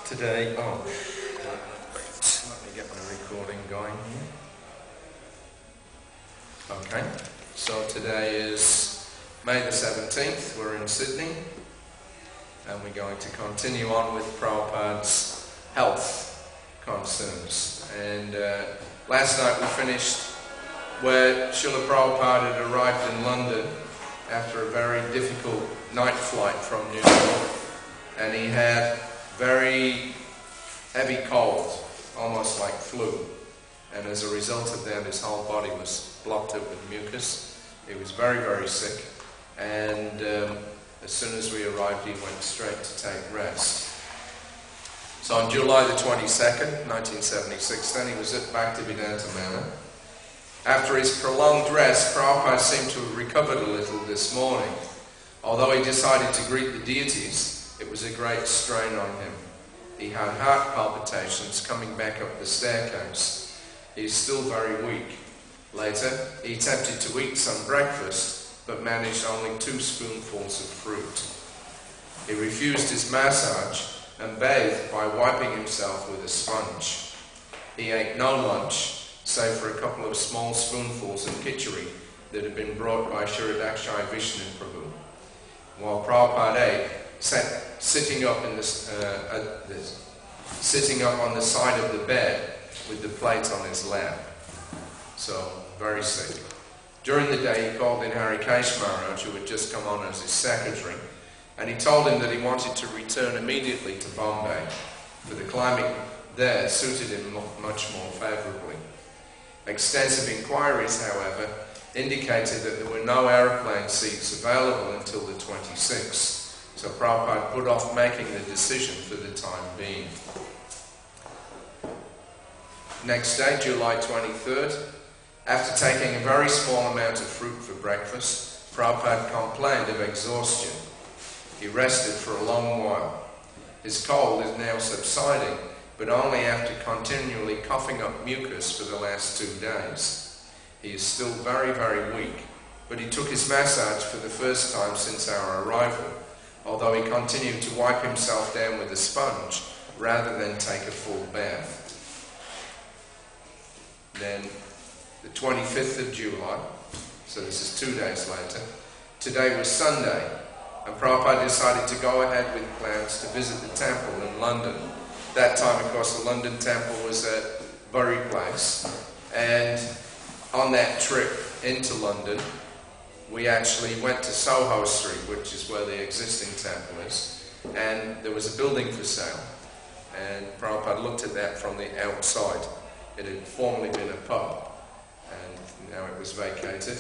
Today, let me get my recording going here. Okay, so today is May the 17th, we're in Sydney, and we're going to continue on with Prabhupada's health concerns. And last night we finished where Srila Prabhupada had arrived in London after a very difficult night flight from New York, and he had very heavy cold, almost like flu, and as a result of that his whole body was blocked up with mucus. He was very, very sick, and as soon as we arrived he went straight to take rest. So on July the 22nd, 1976, then he was at Bhaktivedanta Manor. After his prolonged rest, Prabhupada seemed to have recovered a little this morning. Although he decided to greet the deities, it was a great strain on him. He had heart palpitations coming back up the staircase. He is still very weak. Later, he attempted to eat some breakfast, but managed only 2 spoonfuls of fruit. He refused his massage and bathed by wiping himself with a sponge. He ate no lunch, save for a couple of small spoonfuls of khichdi that had been brought by Srila Vishnu Prabhu. While Prabhupada ate, sitting up on the side of the bed with the plate on his lap. So, very sick. During the day he called in Hari Maharaj, who had just come on as his secretary, and he told him that he wanted to return immediately to Bombay, for the climate there suited him much more favourably. Extensive inquiries, however, indicated that there were no aeroplane seats available until the 26th. So Prabhupada put off making the decision for the time being. Next day, July 23rd, after taking a very small amount of fruit for breakfast, Prabhupada complained of exhaustion. He rested for a long while. His cold is now subsiding, but only after continually coughing up mucus for the last 2 days. He is still very, very weak, but he took his massage for the first time since our arrival, although he continued to wipe himself down with a sponge rather than take a full bath. Then, the 25th of July, so this is 2 days later, today was Sunday, and Prabhupada decided to go ahead with plans to visit the temple in London. That time, of course, the London temple was at Bury Place, and on that trip into London, we actually went to Soho Street, which is where the existing temple is, and there was a building for sale. And Prabhupada looked at that from the outside. It had formerly been a pub, and now it was vacated,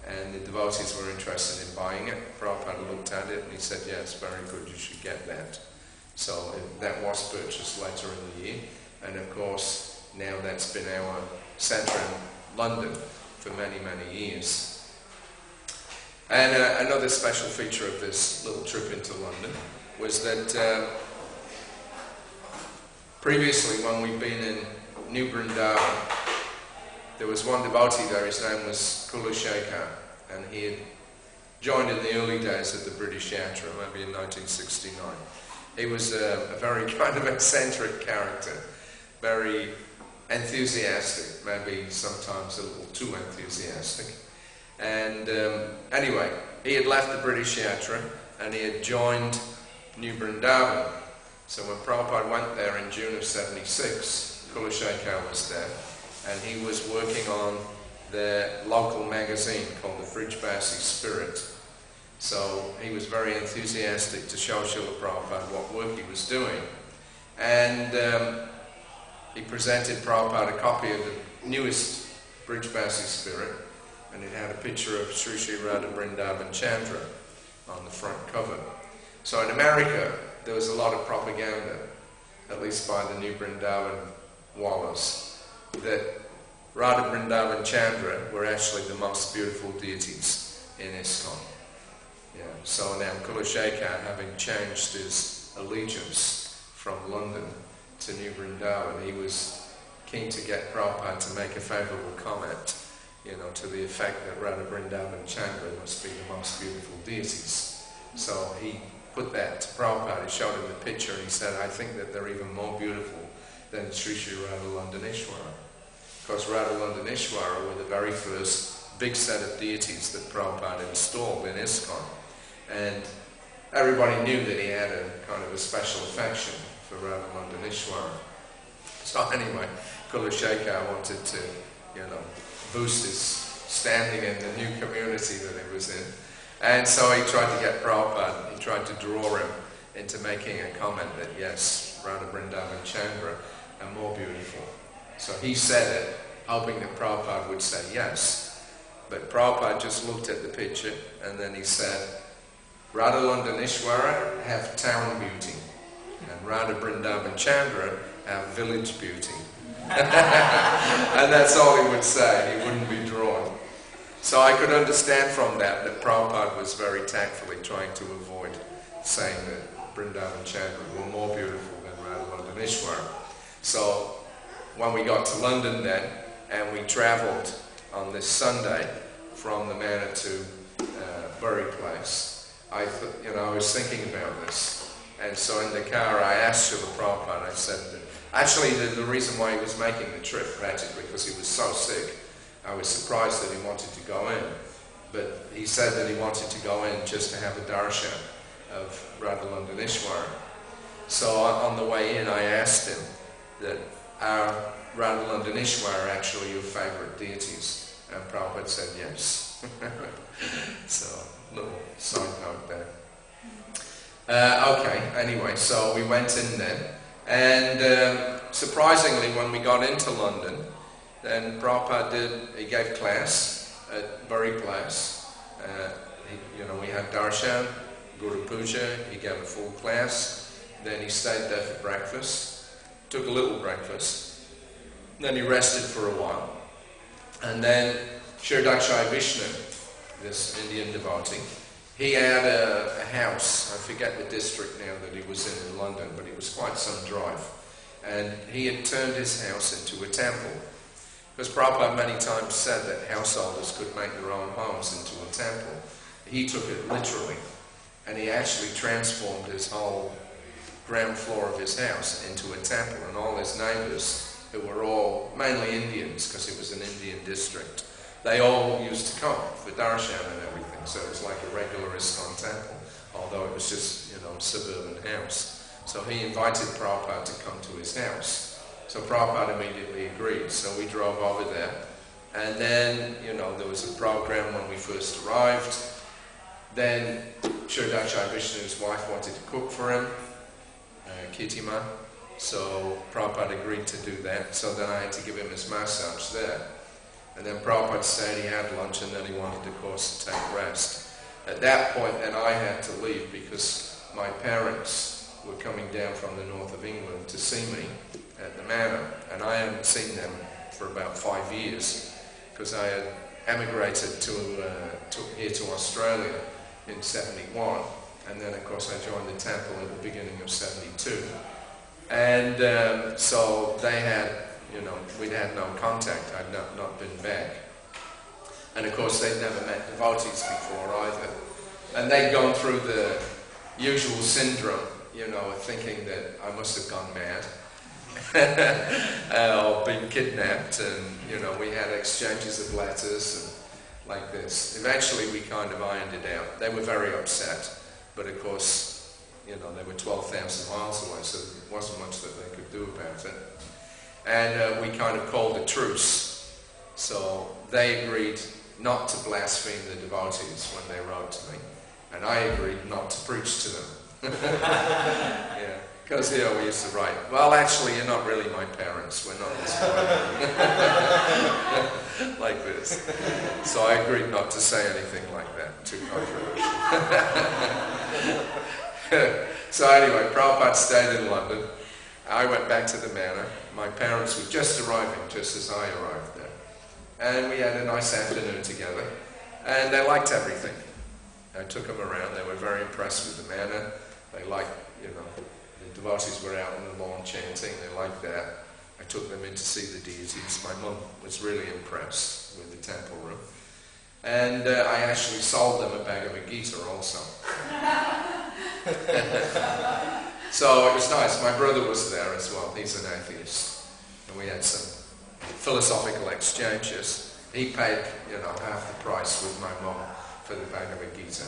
and the devotees were interested in buying it. Prabhupada looked at it and he said, yes, very good, you should get that. So that was purchased later in the year, and of course now that's been our centre in London for many, many years. And another special feature of this little trip into London was that previously when we'd been in New Vrindavan, there was one devotee there, his name was Kulashekar, and he had joined in the early days of the British Yatra, maybe in 1969. He was a very kind of eccentric character, very enthusiastic, maybe sometimes a little too enthusiastic. And anyway, he had left the British Yatra and he had joined New Vrindavan. So when Prabhupada went there in June of 76, Kulashekar was there, and he was working on the local magazine called the Brijbasi Spirit. So he was very enthusiastic to show Srila Prabhupada what work he was doing. And he presented Prabhupada a copy of the newest Brijbasi Spirit, and it had a picture of Sri Sri Radha Vrindavan Chandra on the front cover. So in America, there was a lot of propaganda, at least by the New Vrindavan Wallas, that Radha Vrindavan Chandra were actually the most beautiful deities in ISKCON. Yeah. So now Kulashekar, having changed his allegiance from London to New Vrindavan, he was keen to get Prabhupada to make a favourable comment, to the effect that Radha Vrindavan Chandra must be the most beautiful deities. So he put that to Prabhupada. He showed him the picture and he said, I think that they're even more beautiful than Sri Sri Radhalandaneshwara. Because Radhalandaneshwara were the very first big set of deities that Prabhupada installed in ISKCON. And everybody knew that he had a kind of a special affection for Radhalandaneshwara. So anyway, Kulashekar wanted to, boost his standing in the new community that he was in. And so he tried to get Prabhupada, he tried to draw him into making a comment that yes, Radha Vrindavan Chandra are more beautiful. So he said it, hoping that Prabhupada would say yes. But Prabhupada just looked at the picture and then he said, Radhalandaneshwara have town beauty and Radha Vrindavan Chandra have village beauty. And that's all he would say, he wouldn't be drawn. So I could understand from that Prabhupada was very tactfully trying to avoid saying that Vrindavan Chandra were more beautiful than Radhalandaneshwara. So when we got to London then, and we travelled on this Sunday from the manor to Bury Place, I was thinking about this. And so in the car I asked Srila Prabhupada, I said, actually the reason why he was making the trip, practically because he was so sick, I was surprised that he wanted to go in. But he said that he wanted to go in just to have a darshan of Radhalandaneshwara. So on the way in I asked him that are Radhalandaneshwara actually your favourite deities? And Prabhupada said yes. So, little side note there. Okay, anyway, so we went in then. And surprisingly, when we got into London, then Prabhupada he gave class at Bury Place. We had darshan, Guru Puja, he gave a full class. Then he stayed there for breakfast, took a little breakfast. Then he rested for a while. And then Shirdakshai Vishnu, this Indian devotee, he had a house, I forget the district now that he was in London, but it was quite some drive. And he had turned his house into a temple. Because Prabhupada many times said that householders could make their own homes into a temple. He took it literally. And he actually transformed his whole ground floor of his house into a temple. And all his neighbours, who were all mainly Indians, because it was an Indian district, they all used to come for darshan and everything. So it was like a regular ISKCON temple, although it was just, a suburban house. So he invited Prabhupada to come to his house. So Prabhupada immediately agreed. So we drove over there. And then, there was a program when we first arrived. Then Shirdakshai Vishnu's wife wanted to cook for him, Kirtima. So Prabhupada agreed to do that. So then I had to give him his massage there. And then Prabhupada stayed, he had lunch, and then he wanted, of course, to take rest. At that point, then I had to leave because my parents were coming down from the north of England to see me at the manor. And I hadn't seen them for about 5 years because I had emigrated here to Australia in 71. And then, of course, I joined the temple at the beginning of 72. And so they had, we'd had no contact. I'd not been back. And of course, they'd never met devotees before either. And they'd gone through the usual syndrome, thinking that I must have gone mad. Or been kidnapped, and, we had exchanges of letters and like this. Eventually, we kind of ironed it out. They were very upset. But of course, they were 12,000 miles away, so there wasn't much that they could do about it. And we kind of called a truce. So they agreed not to blaspheme the devotees when they wrote to me. And I agreed not to preach to them. Yeah, because we used to write, well, actually, you're not really my parents. We're not this way. Like this. So I agreed not to say anything like that. Too controversial. So anyway, Prabhupada stayed in London. I went back to the manor. My parents were just arriving, just as I arrived there. And we had a nice afternoon together. And they liked everything. I took them around. They were very impressed with the manor. They liked, the devotees were out on the lawn chanting. They liked that. I took them in to see the deities. My mum was really impressed with the temple room. And I actually sold them a Bhagavad Gita also. So it was nice. My brother was there as well. He's an atheist. And we had some philosophical exchanges. He paid, half the price with my mum for the Bhagavad Gita.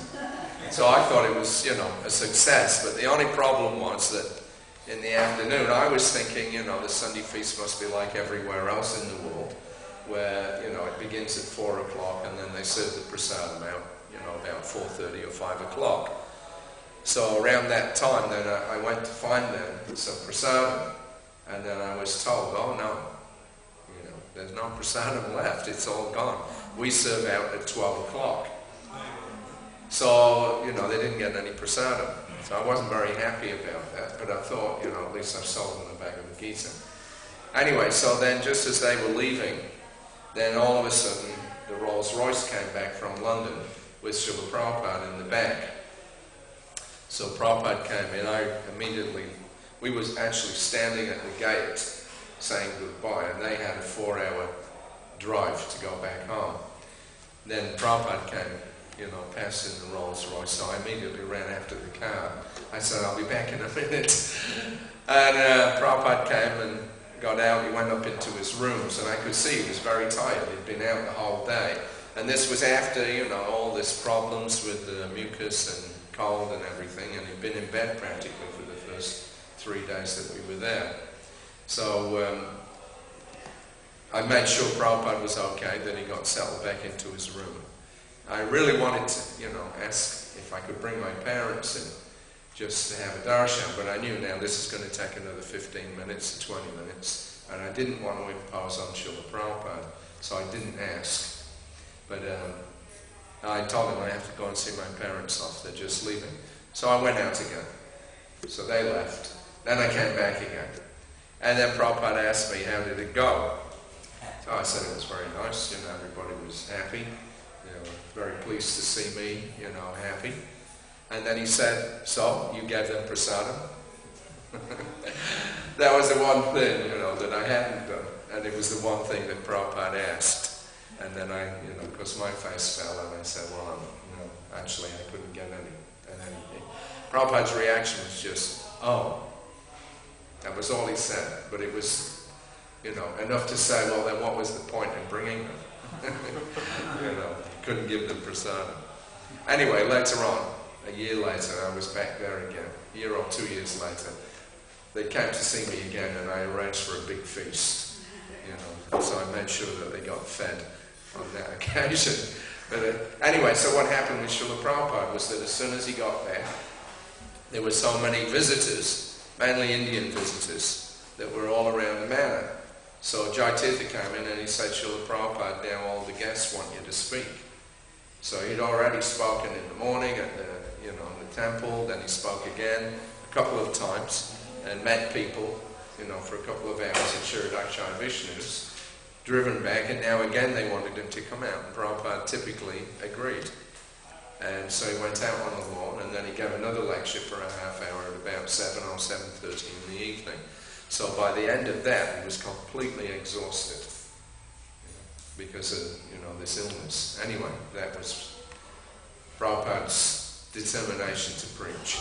So I thought it was, a success. But the only problem was that in the afternoon, I was thinking, the Sunday feast must be like everywhere else in the world, where, it begins at 4 o'clock and then they serve the prasadam out, about 4:30 or 5 o'clock. So around that time, then I went to find them some prasadam, and then I was told, oh no, there's no prasadam left, it's all gone. We serve out at 12 o'clock. So, they didn't get any prasadam. So I wasn't very happy about that, but I thought, at least I've sold them the Bhagavad Gita. Anyway, so then just as they were leaving, then all of a sudden the Rolls Royce came back from London with Srila Prabhupada in the back. So Prabhupada came in, we was actually standing at the gate saying goodbye, and they had a 4-hour drive to go back home. Then Prabhupada came, passed in the Rolls Royce, so I immediately ran after the car. I said, I'll be back in a minute. And Prabhupada came and got out, he went up into his rooms, and I could see he was very tired. He'd been out the whole day. And this was after, all this problems with the mucus and cold and everything, and he'd been in bed practically for the first 3 days that we were there. So I made sure Prabhupada was okay, then he got settled back into his room. I really wanted to, ask if I could bring my parents in just to have a darshan, but I knew now this is going to take another 15 minutes to 20 minutes, and I didn't want to impose on Srila Prabhupada, so I didn't ask. But I told him I have to go and see my parents off, they're just leaving. So I went out again. So they left. Then I came back again. And then Prabhupada asked me, how did it go? So I said it was very nice, everybody was happy, very pleased to see me, happy. And then he said, so, you gave them prasadam? That was the one thing, that I hadn't done. And it was the one thing that Prabhupada asked. And then I, because my face fell, and I said, well, actually I couldn't get anything. Prabhupada's reaction was just, oh. That was all he said. But it was, enough to say, well, then what was the point in bringing them? Couldn't give them prasadam. Anyway, later on, a year later, I was back there again. A year or 2 years later, they came to see me again, and I arranged for a big feast. So I made sure that they got fed on that occasion. But anyway, so what happened with Srila Prabhupada was that as soon as he got back, there were so many visitors, mainly Indian visitors, that were all around the manor. So Jaitirtha came in and he said, Srila Prabhupada, now all the guests want you to speak. So he'd already spoken in the morning at the, in the temple, then he spoke again a couple of times and met people, for a couple of hours at Shiradakshai Vishnu's, driven back, and now again they wanted him to come out, and Prabhupada typically agreed. And so he went out on the lawn, and then he gave another lecture for a half hour at about 7 or 7:30 in the evening. So by the end of that, he was completely exhausted because of, this illness. Anyway, that was Prabhupada's determination to preach.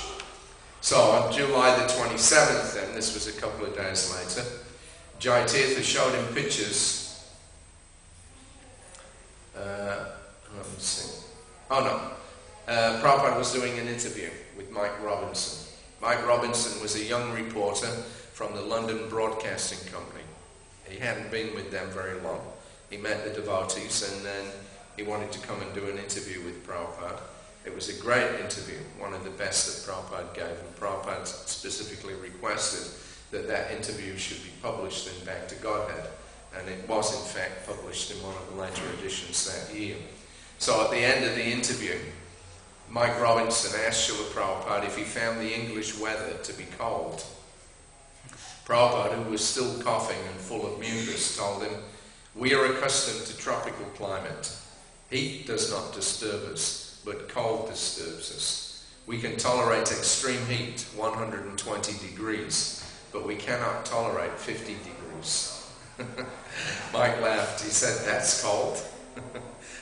So on July the 27th then, this was a couple of days later, Jaitirtha showed him pictures. Let me see. Oh no. Prabhupada was doing an interview with Mike Robinson. Mike Robinson was a young reporter from the London Broadcasting Company. He hadn't been with them very long. He met the devotees and then he wanted to come and do an interview with Prabhupada. It was a great interview, one of the best that Prabhupada gave, and Prabhupada specifically requested that that interview should be published in Back to Godhead, and it was in fact published in one of the later editions that year. So at the end of the interview, Mike Robinson asked Srila Prabhupada if he found the English weather to be cold. Prabhupada, who was still coughing and full of mucus, told him, "We are accustomed to tropical climate. Heat does not disturb us, but cold disturbs us. We can tolerate extreme heat, 120 degrees, but we cannot tolerate 50 degrees. Mike laughed. He said, "That's cold."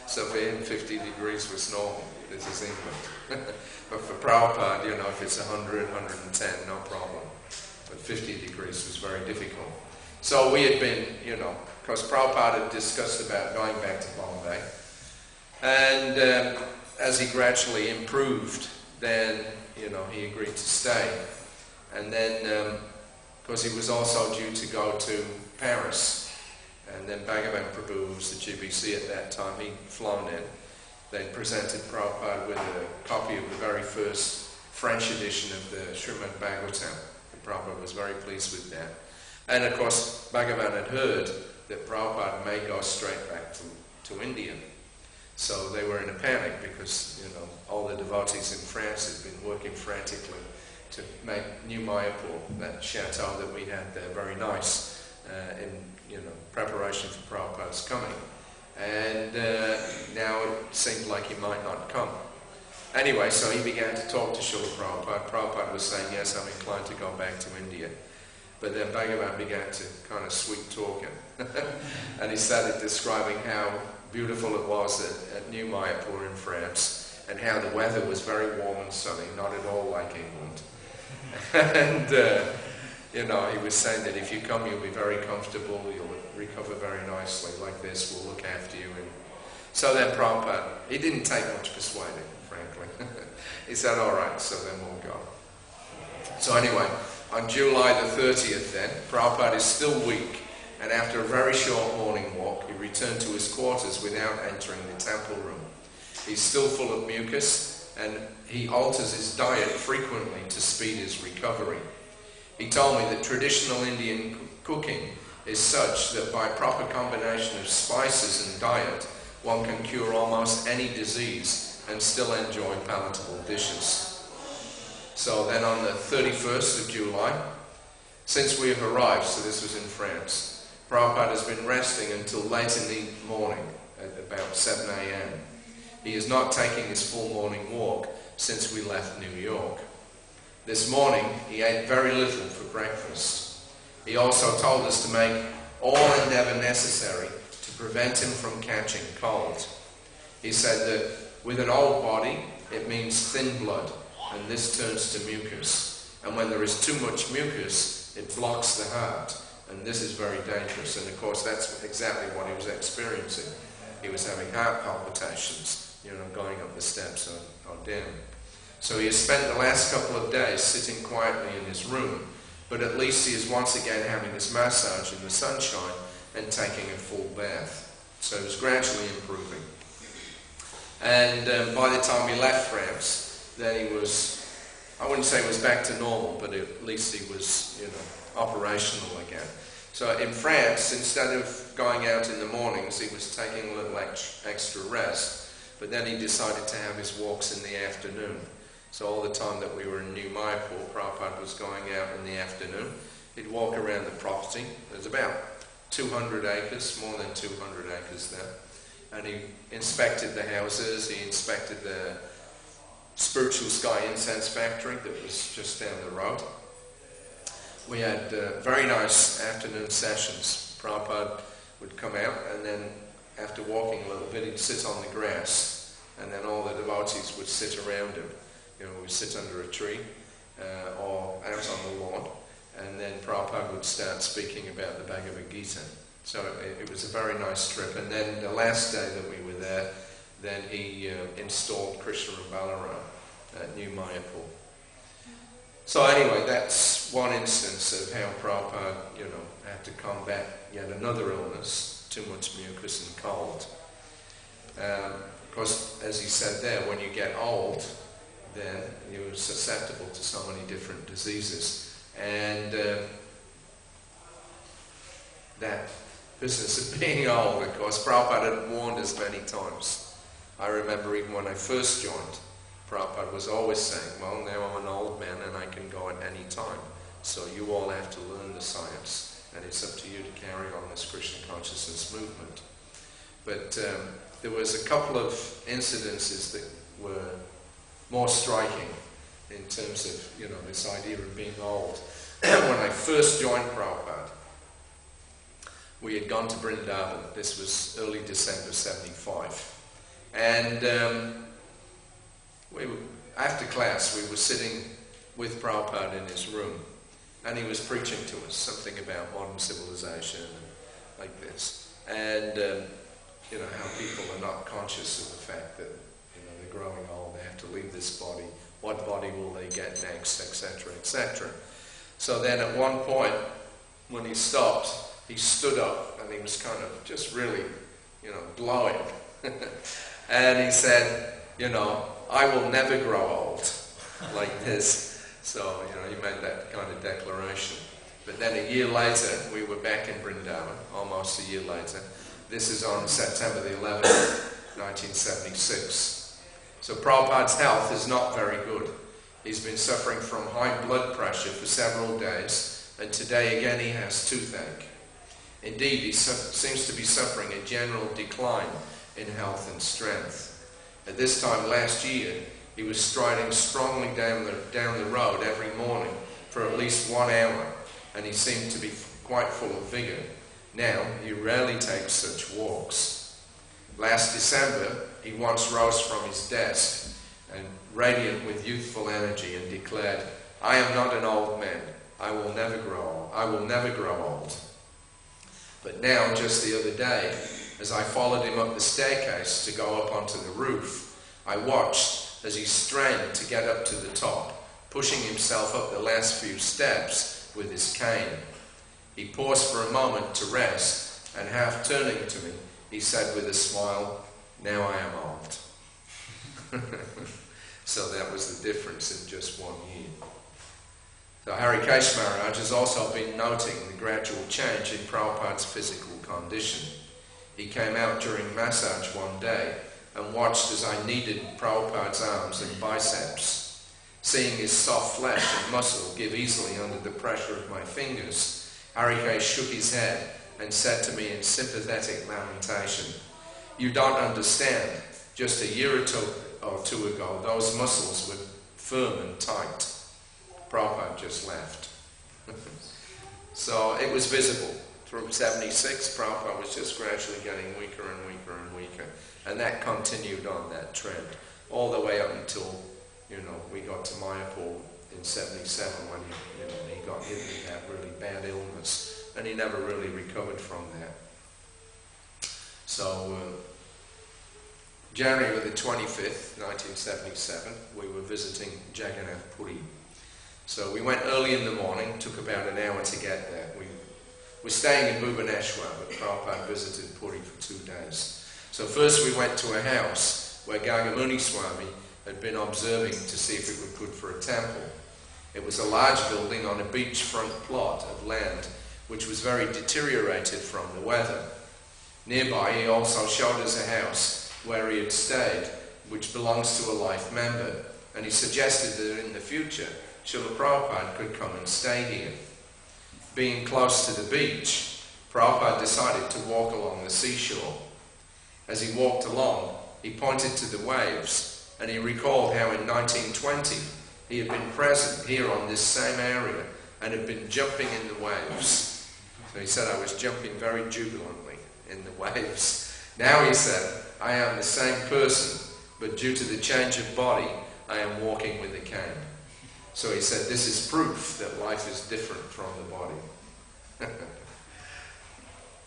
So for him, 50 degrees was normal. This is England. But for Prabhupada, you know, if it's 100, 110, no problem. But 50 degrees was very difficult. So we had been, you know, because Prabhupada had discussed about going back to Bombay. And as he gradually improved, then, you know, he agreed to stay. And then, because he was also due to go to Paris. And then Bhagavatam Prabhu, who was the GBC at that time, he'd flown in. They presented Prabhupada with a copy of the very first French edition of the Srimad Bhagavatam. And Prabhupada was very pleased with that. And of course, Bhagavan had heard that Prabhupada may go straight back to India. So they were in a panic because, you know, all the devotees in France had been working frantically to make New Mayapur, that chateau that we had there, very nice, in, you know, preparation for Prabhupada's coming. And now it seemed like he might not come. Anyway, so he began to talk to Srila Prabhupada. Prabhupada was saying, yes, I'm inclined to go back to India. But then Bhagavan began to kind of sweet talk him. And he started describing how beautiful it was at New Mayapur in France, and how the weather was very warm and sunny, not at all like England. And, you know, he was saying that if you come, you'll be very comfortable, you'll recover very nicely, like this, we'll look after you. And so then Prabhupada, he didn't take much persuading, frankly. He said, all right, so then we'll go. So anyway, on July the 30th then, Prabhupada is still weak, and after a very short morning walk, he returned to his quarters without entering the temple room. He's still full of mucus, and he alters his diet frequently to speed his recovery. He told me that traditional Indian cooking is such that by proper combination of spices and diet, one can cure almost any disease and still enjoy palatable dishes. So then on the 31st of July, since we have arrived, so this was in France, Prabhupada has been resting until late in the morning, at about 7 a.m. He is not taking his full morning walk since we left New York. This morning, he ate very little for breakfast. He also told us to make all endeavor necessary to prevent him from catching cold. He said that with an old body, it means thin blood, and this turns to mucus. And when there is too much mucus, it blocks the heart, and this is very dangerous. And of course, that's exactly what he was experiencing. He was having heart palpitations, you know, going up the steps or down. So he has spent the last couple of days sitting quietly in his room, but at least he is once again having his massage in the sunshine and taking a full bath. So he was gradually improving. And by the time he left France, then he was, I wouldn't say he was back to normal, but at least he was, you know, operational again. So in France, instead of going out in the mornings, he was taking a little extra rest, but then he decided to have his walks in the afternoon. So all the time that we were in New Mayapur, Prabhupada was going out in the afternoon. He'd walk around the property. There's about 200 acres, more than 200 acres there. And he inspected the houses, he inspected the Spiritual Sky Incense Factory that was just down the road. We had very nice afternoon sessions. Prabhupada would come out, and then after walking a little bit, he'd sit on the grass, and then all the devotees would sit around him. You know, we'd sit under a tree or out on the lawn, and then Prabhupada would start speaking about the Bhagavad Gita. So it was a very nice trip. And then the last day that we were there, then he installed Krsna and Balaram at New Mayapur. So anyway, that's one instance of how Prabhupada, you know, had to combat yet another illness, too much mucus and cold. Of course, as he said there, when you get old, then you're susceptible to so many different diseases. And that business of being old, of course, Prabhupada had warned us many times. I remember even when I first joined, Prabhupada was always saying, well, now I'm an old man and I can go at any time. So you all have to learn the science, and it's up to you to carry on this Krishna consciousness movement. But there was a couple of incidences that were more striking in terms of, you know, this idea of being old. When I first joined Prabhupada, we had gone to Vrindavan. This was early December 75. And after class, we were sitting with Prabhupada in his room, and he was preaching to us something about modern civilization and like this. And, how people are not conscious of the fact that, they're growing old, they have to leave this body, what body will they get next, etc., etc. So then at one point, when he stopped, he stood up, and he was kind of just really, glowing. And he said, I will never grow old, like this. So, he made that kind of declaration. But then a year later, we were back in Vrindavan, almost a year later. This is on September the 11th, 1976. So Prabhupada's health is not very good. He's been suffering from high blood pressure for several days, and today again he has toothache. Indeed, he seems to be suffering a general decline in health and strength. At this time last year, he was striding strongly down the road every morning for at least 1 hour, and he seemed to be quite full of vigor. Now, he rarely takes such walks. Last December, he once rose from his desk, and radiant with youthful energy, and declared, "I am not an old man. I will never grow old." But now, just the other day, as I followed him up the staircase to go up onto the roof, I watched as he strained to get up to the top, pushing himself up the last few steps with his cane. He paused for a moment to rest, and half turning to me, he said with a smile, "Now I am old." So that was the difference in just 1 year. So Hari Maharaj has also been noting the gradual change in Prabhupada's physical condition. He came out during massage one day and watched as I kneaded Prabhupada's arms and biceps. Seeing his soft flesh and muscle give easily under the pressure of my fingers, Hari shook his head and said to me in sympathetic lamentation, "You don't understand. Just a year or two ago, those muscles were firm and tight." Prabhupada just laughed. So it was visible. Through 76, Prabhupada was just gradually getting weaker and weaker and weaker. And that continued on that trend, all the way up until, we got to Mayapur in 77 when he got hit with that really bad illness. And he never really recovered from that. So, January the 25th, 1977, we were visiting Jagannath Puri. So we went early in the morning, took about an hour to get there. We were staying in Bhubaneswar, but Prabhupada visited Puri for 2 days. So first we went to a house where Gagamuni Swami had been observing to see if it was good for a temple. It was a large building on a beachfront plot of land which was very deteriorated from the weather. Nearby he also showed us a house where he had stayed, which belongs to a life member, and he suggested that in the future Srila Prabhupada could come and stay here. Being close to the beach, Prabhupada decided to walk along the seashore. As he walked along, he pointed to the waves, and he recalled how in 1920 he had been present here on this same area and had been jumping in the waves. So he said, "I was jumping very jubilantly in the waves." Now he said, "I am the same person, but due to the change of body, I am walking with a cane." So he said, this is proof that life is different from the body.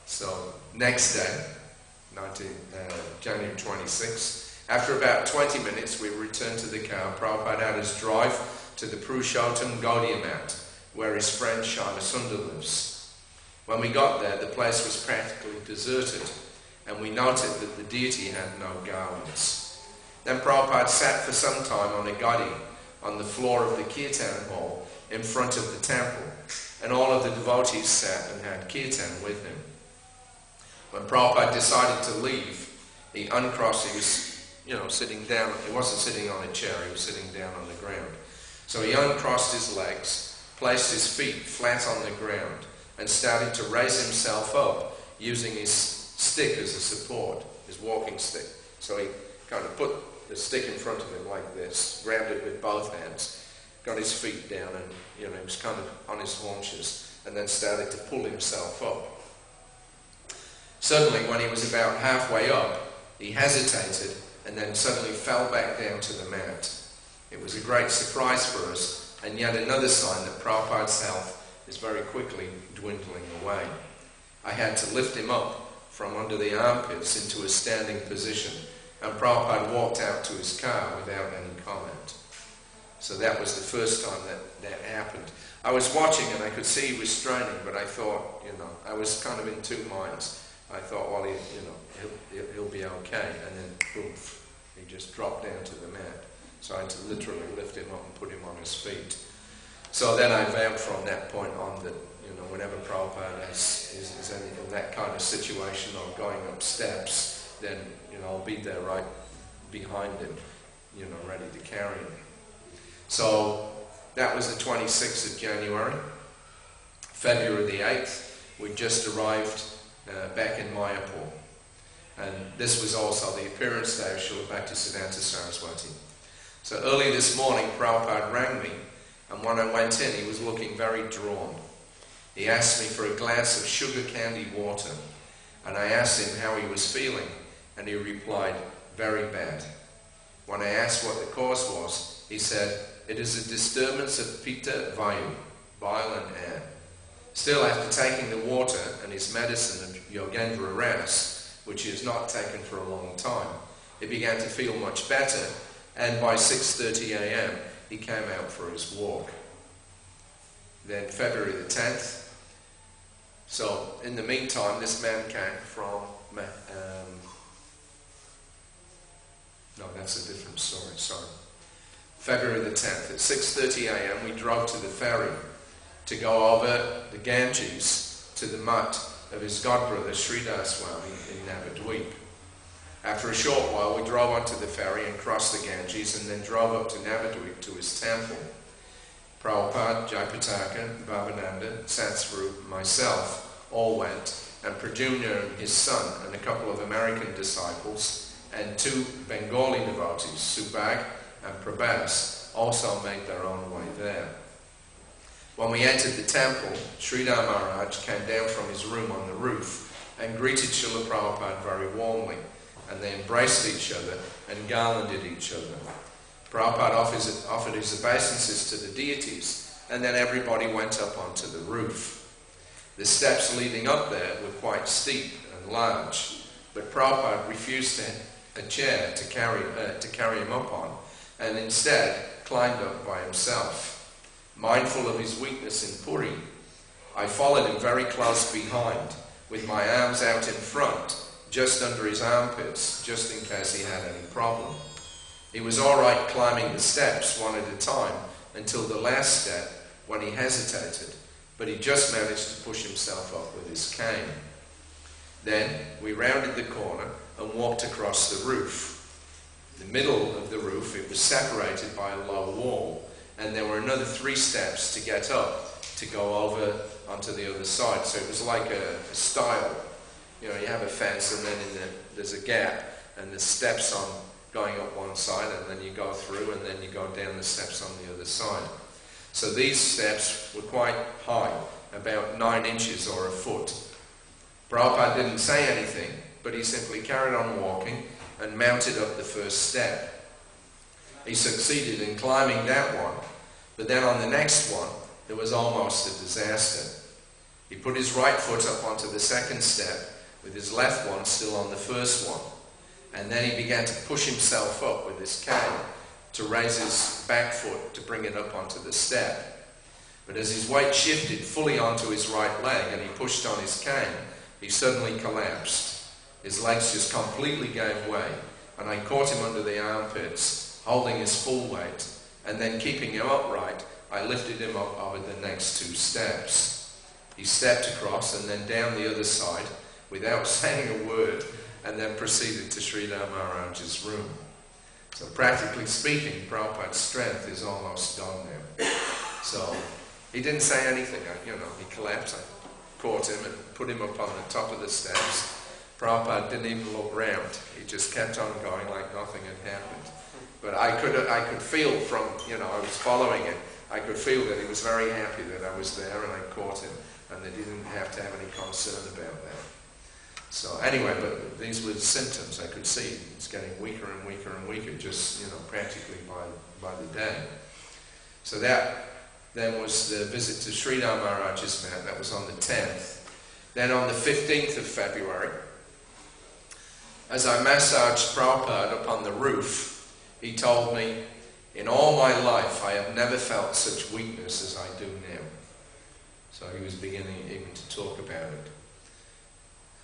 So next day, January 26th, after about 20 minutes we returned to the car. Prabhupada had us drive to the Purushottam Gaudiya Mat, where his friend Shyama Sundar lives. When we got there, the place was practically deserted, and we noted that the deity had no garlands. Then Prabhupada sat for some time on a gadi on the floor of the kirtan hall in front of the temple, and all of the devotees sat and had kirtan with him. When Prabhupada decided to leave, he uncrossed. He was, sitting down. He wasn't sitting on a chair. He was sitting down on the ground. So he uncrossed his legs, placed his feet flat on the ground, and started to raise himself up using his stick as a support, his walking stick. So he kind of put the stick in front of him like this, grabbed it with both hands, got his feet down, and he was kind of on his haunches, and then started to pull himself up. Suddenly, when he was about halfway up, he hesitated and then suddenly fell back down to the mat. It was a great surprise for us, and yet another sign that Prabhupada's health is very quickly dwindling away. I had to lift him up from under the armpits into a standing position, and Prabhupada walked out to his car without any comment. So that was the first time that happened. I was watching and I could see he was straining, but I thought, I was kind of in two minds. I thought, well, he'll be okay, and then poof, he just dropped down to the mat. So I had to literally lift him up and put him on his feet. So then I vowed from that point on that, whenever Prabhupada is in that kind of situation or going up steps, then, I'll be there right behind him, ready to carry him. So that was the 26th of January. February the 8th, we just arrived back in Mayapur. And this was also the appearance day of Srila Bhaktisiddhanta Saraswati. So early this morning, Prabhupada rang me, and when I went in, he was looking very drawn. He asked me for a glass of sugar candy water, and I asked him how he was feeling, and he replied, very bad. When I asked what the cause was, he said, it is a disturbance of pitta vayu, bile and air. Still, after taking the water and his medicine of Yogendra Ras, which he has not taken for a long time, he began to feel much better, and by 6:30 a.m. he came out for his walk. Then February the 10th, so in the meantime this man came from, no, that's a different story, sorry. February the 10th, at 6:30 a.m. we drove to the ferry to go over the Ganges to the mutt of his godbrother Sridhar Swami in Navadweep. After a short while we drove onto the ferry and crossed the Ganges and then drove up to Navadweep to his temple. Prabhupada, Jayapataka, Bhavananda, Satsvarup, myself all went, and Pradyumna and his son and a couple of American disciples and two Bengali devotees, Subhag and Prabhas, also made their own way there. When we entered the temple, Sridhar Maharaj came down from his room on the roof and greeted Srila Prabhupada very warmly, and they embraced each other and garlanded each other. Prabhupada offered his obeisances to the deities, and then everybody went up onto the roof. The steps leading up there were quite steep and large, but Prabhupada refused a chair to carry him up on, and instead climbed up by himself. Mindful of his weakness in Puri, I followed him very close behind, with my arms out in front, just under his armpits, just in case he had any problem. He was all right climbing the steps one at a time until the last step, when he hesitated, but he just managed to push himself up with his cane. Then we rounded the corner and walked across the roof. In the middle of the roof, it was separated by a low wall, and there were another 3 steps to get up to go over onto the other side. So it was like a stile. You have a fence, and then there's a gap, and the steps on going up one side, and then you go through, and then you go down the steps on the other side. So these steps were quite high, about 9 inches or a foot. Prabhupada didn't say anything, but he simply carried on walking and mounted up the first step. He succeeded in climbing that one, but then on the next one, there was almost a disaster. He put his right foot up onto the second step, with his left one still on the first one, and then he began to push himself up with his cane to raise his back foot to bring it up onto the step. But as his weight shifted fully onto his right leg and he pushed on his cane, he suddenly collapsed. His legs just completely gave way, and I caught him under the armpits, holding his full weight, and then keeping him upright, I lifted him up over the next 2 steps. He stepped across and then down the other side without saying a word, and then proceeded to Sridhar Maharaj's room. So practically speaking, Prabhupada's strength is almost gone now. So he didn't say anything, he collapsed. I caught him and put him up on the top of the steps. Prabhupada didn't even look round. He just kept on going like nothing had happened. But I could feel from, I was following it, I could feel that he was very happy that I was there and I caught him, and that he didn't have to have any concern about that. So anyway, but these were the symptoms. I could see it's getting weaker and weaker and weaker, just practically by the day. So that then was the visit to Sridhar Maharaj's mat. That was on the 10th. Then on the 15th of February, as I massaged Prabhupada up on the roof, he told me, "In all my life, I have never felt such weakness as I do now." So he was beginning even to talk about it.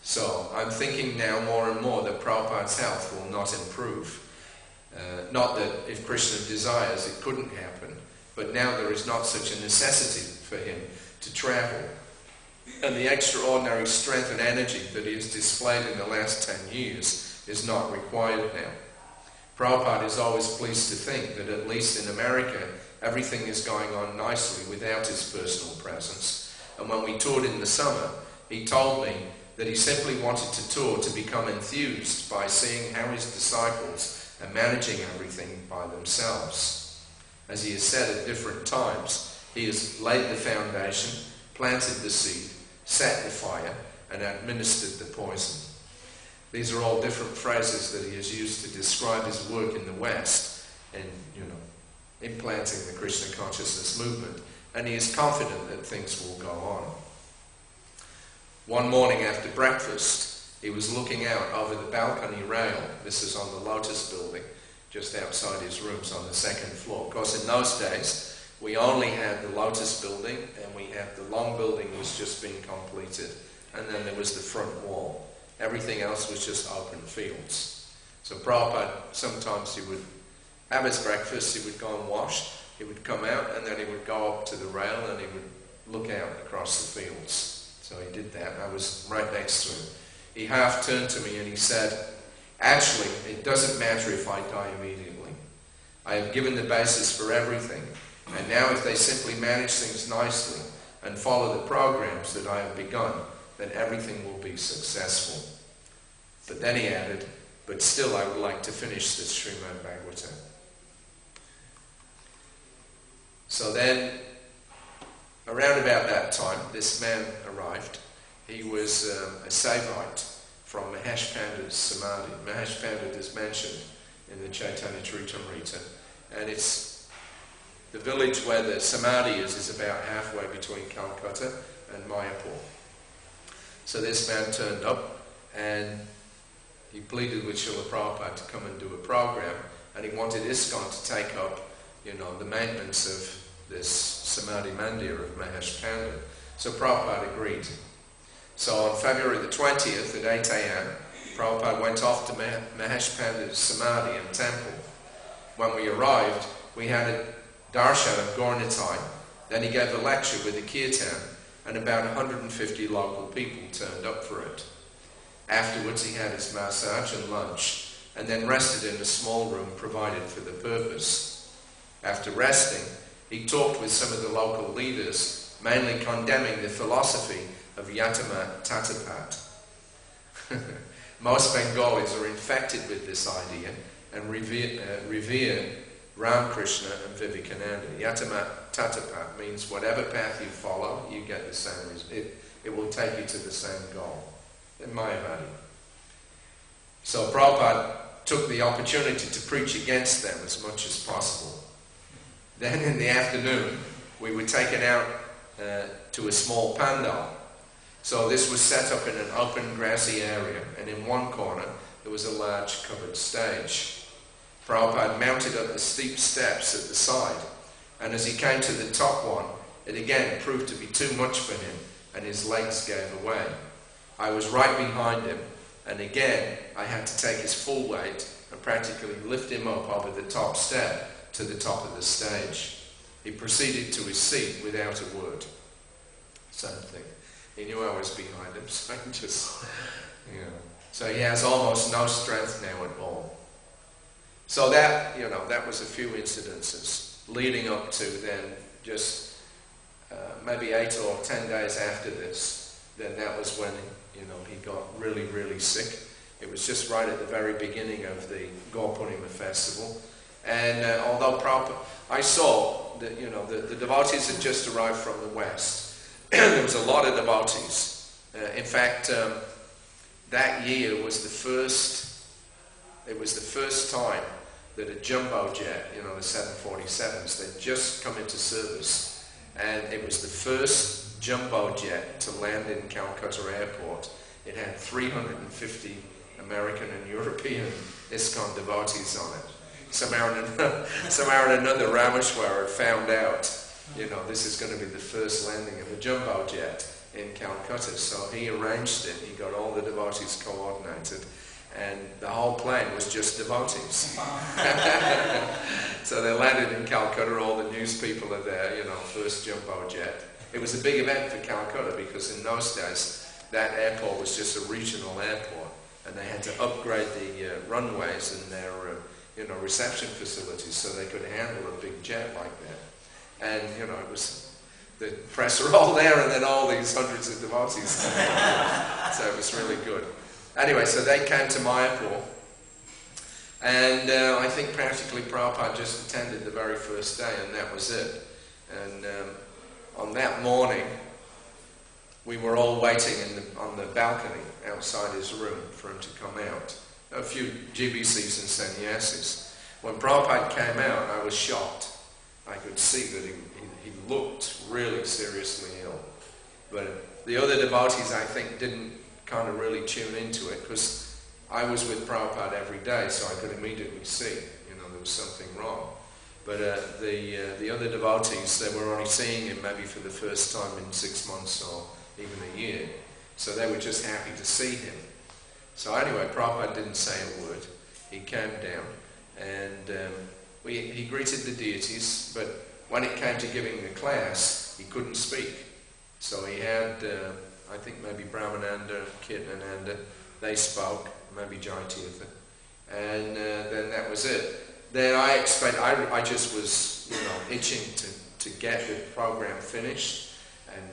So I'm thinking now more and more that Prabhupada's health will not improve. Not that if Krishna desires it couldn't happen, but now there is not such a necessity for him to travel. And the extraordinary strength and energy that he has displayed in the last 10 years is not required now. Prabhupada is always pleased to think that at least in America everything is going on nicely without his personal presence. And when we toured in the summer, he told me that he simply wanted to tour to become enthused by seeing how his disciples are managing everything by themselves. As he has said at different times, he has laid the foundation, planted the seed, set the fire, and administered the poison. These are all different phrases that he has used to describe his work in the West in, implanting the Krishna consciousness movement, and he is confident that things will go on. One morning after breakfast, he was looking out over the balcony rail. This is on the Lotus building, just outside his rooms on the second floor. Of course, in those days, we only had the Lotus building, and we had the long building was just being completed, and then there was the front wall. Everything else was just open fields. So Prabhupada, sometimes he would have his breakfast, he would go and wash, he would come out, and then he would go up to the rail and he would look out across the fields. So he did that, and I was right next to him. He half turned to me and he said, "Actually, it doesn't matter if I die immediately. I have given the basis for everything, and now if they simply manage things nicely and follow the programs that I have begun, then everything will be successful." But then he added, "But still I would like to finish this Srimad Bhagavatam." So then, around about that time, this man arrived. He was a Saivite from Mahesh Panda's Samadhi. Mahesh Panda is mentioned in the Chaitanya Charitamrita, and it's the village where the Samadhi is about halfway between Calcutta and Mayapur. So this man turned up and he pleaded with Srila Prabhupada to come and do a program, and he wanted ISKCON to take up, the maintenance of this Samadhi Mandir of Mahesh Panda. So Prabhupada agreed. So on February the 20th at 8 a.m, Prabhupada went off to Mahesh Panda's Samadhi and temple. When we arrived, we had a darshan of Gaurnitai. Then he gave a lecture with a kirtan, and about 150 local people turned up for it. Afterwards he had his massage and lunch, and then rested in a small room provided for the purpose. After resting, he talked with some of the local leaders, mainly condemning the philosophy of Yatama Tatapat. Most Bengalis are infected with this idea and revere Ramakrishna and Vivekananda. Yatama Tatapat means whatever path you follow, you get the same result. It will take you to the same goal. In Mayavadi. So Prabhupada took the opportunity to preach against them as much as possible. Then in the afternoon, we were taken out to a small pandal. So this was set up in an open grassy area, and in one corner there was a large covered stage. Prabhupada mounted up the steep steps at the side, and as he came to the top one, it again proved to be too much for him, and his legs gave away. I was right behind him, and again I had to take his full weight and practically lift him up over the top step to the top of the stage. He proceeded to his seat without a word. Same thing. He knew I was behind him, so he just, So he has almost no strength now at all. So that, that was a few incidences leading up to then just maybe 8 or 10 days after this. Then that was when he got really, really sick. It was just right at the very beginning of the Gaur Purnima festival. And although I saw that the devotees had just arrived from the west. There was a lot of devotees. In fact, that year was the first time that a jumbo jet, the 747s, they'd just come into service, and it was the first jumbo jet to land in Calcutta Airport. It had 350 American and European ISKCON devotees on it. Somehow or another, Rameshwar had found out, this is going to be the first landing of a jumbo jet in Calcutta. So he arranged it. He got all the devotees coordinated, and the whole plane was just devotees. So they landed in Calcutta. All the news people are there. First jumbo jet. It was a big event for Calcutta because in those days that airport was just a regional airport, and they had to upgrade the runways and their reception facilities so they could handle a big jet like that. And it was the press were all there, and then all these hundreds of devotees came out. So it was really good. Anyway, so they came to Mayapur, and I think practically Prabhupada just attended the very first day, and that was it. And on that morning, we were all waiting on the balcony outside his room for him to come out. A few GBCs and sannyasis. When Prabhupada came out, I was shocked. I could see that he looked really seriously ill. But the other devotees, I think, didn't kind of really tune into it, because I was with Prabhupada every day, so I could immediately see, there was something wrong. But the other devotees, they were only seeing him maybe for the first time in 6 months or even a year. So they were just happy to see him. So anyway, Prabhupada didn't say a word. He came down, and he greeted the deities, but when it came to giving the class, he couldn't speak. So he had, I think maybe Brahmananda, Kirtananda, they spoke, maybe Jaitirtha, and then that was it. Then I just was, itching to get the program finished and,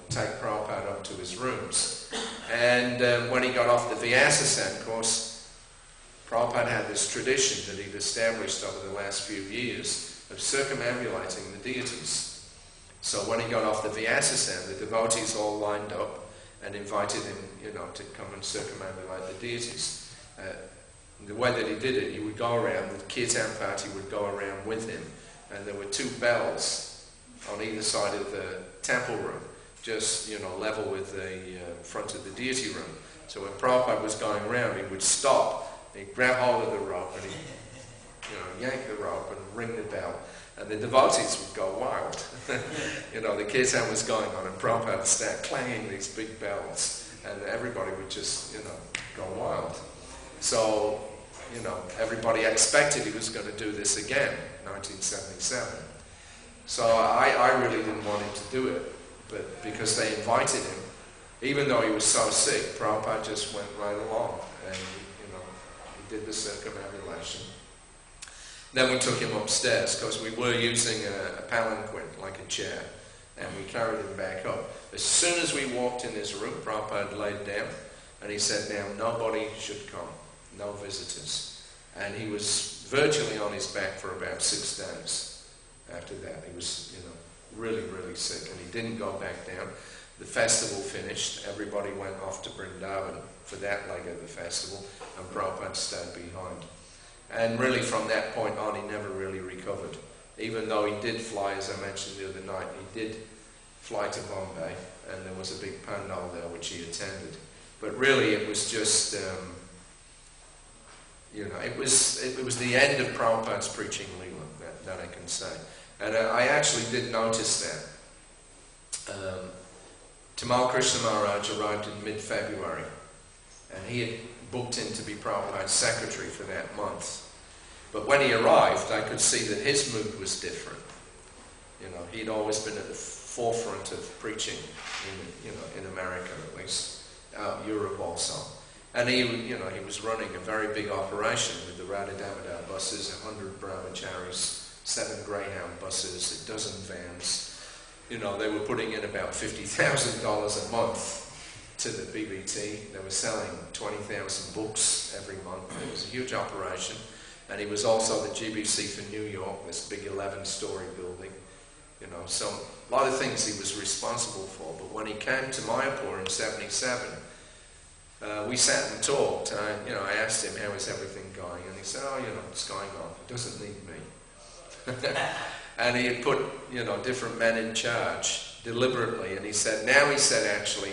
take Prabhupada up to his rooms. And when he got off the Vyasa, of course, Prabhupada had this tradition that he'd established over the last few years of circumambulating the deities. So when he got off the Vyasa, the devotees all lined up and invited him, to come and circumambulate the deities. The way that he did it, he would go around, the Kirtan party would go around with him, and there were 2 bells on either side of the temple room, just, level with the front of the deity room. So when Prabhupada was going around, he would stop, he'd grab hold of the rope, and he'd, yank the rope and ring the bell, and the devotees would go wild. The kirtan was going on, and Prabhupada would start clanging these big bells, and everybody would just, go wild. So, everybody expected he was going to do this again, 1977. So I really didn't want him to do it, but because they invited him, even though he was so sick, Prabhupada just went right along, and he did the circumambulation. Then we took him upstairs, because we were using a palanquin, like a chair, and we carried him back up. As soon as we walked in his room, Prabhupada laid down, and he said, now nobody should come, no visitors. And he was virtually on his back for about 6 days after that. He was, really, really sick, and he didn't go back down. The festival finished, everybody went off to Vrindavan for that leg of the festival, and Prabhupada stayed behind. And really from that point on, he never really recovered. Even though he did fly, as I mentioned the other night, he did fly to Bombay, and there was a big pandal there which he attended. But really it was just, it was the end of Prabhupada's preaching Leela, that I can say. And I actually did notice that. Tamal Krsna Maharaj arrived in mid-February, and he had booked in to be Prabhupada's secretary for that month. But when he arrived, I could see that his mood was different. He'd always been at the forefront of preaching, in America at least, Europe also. And he was running a very big operation with the Radha Damodar buses, 100 brahmacharis, 7 Greyhound buses, a dozen vans. They were putting in about $50,000 a month to the BBT. They were selling 20,000 books every month. It was a huge operation. And he was also the GBC for New York, this big 11-story building. So a lot of things he was responsible for. But when he came to Mayapur in 77, we sat and talked. I asked him, how is everything going? And he said, it's going on. He doesn't need me. And he had put, different men in charge deliberately. And he said, actually,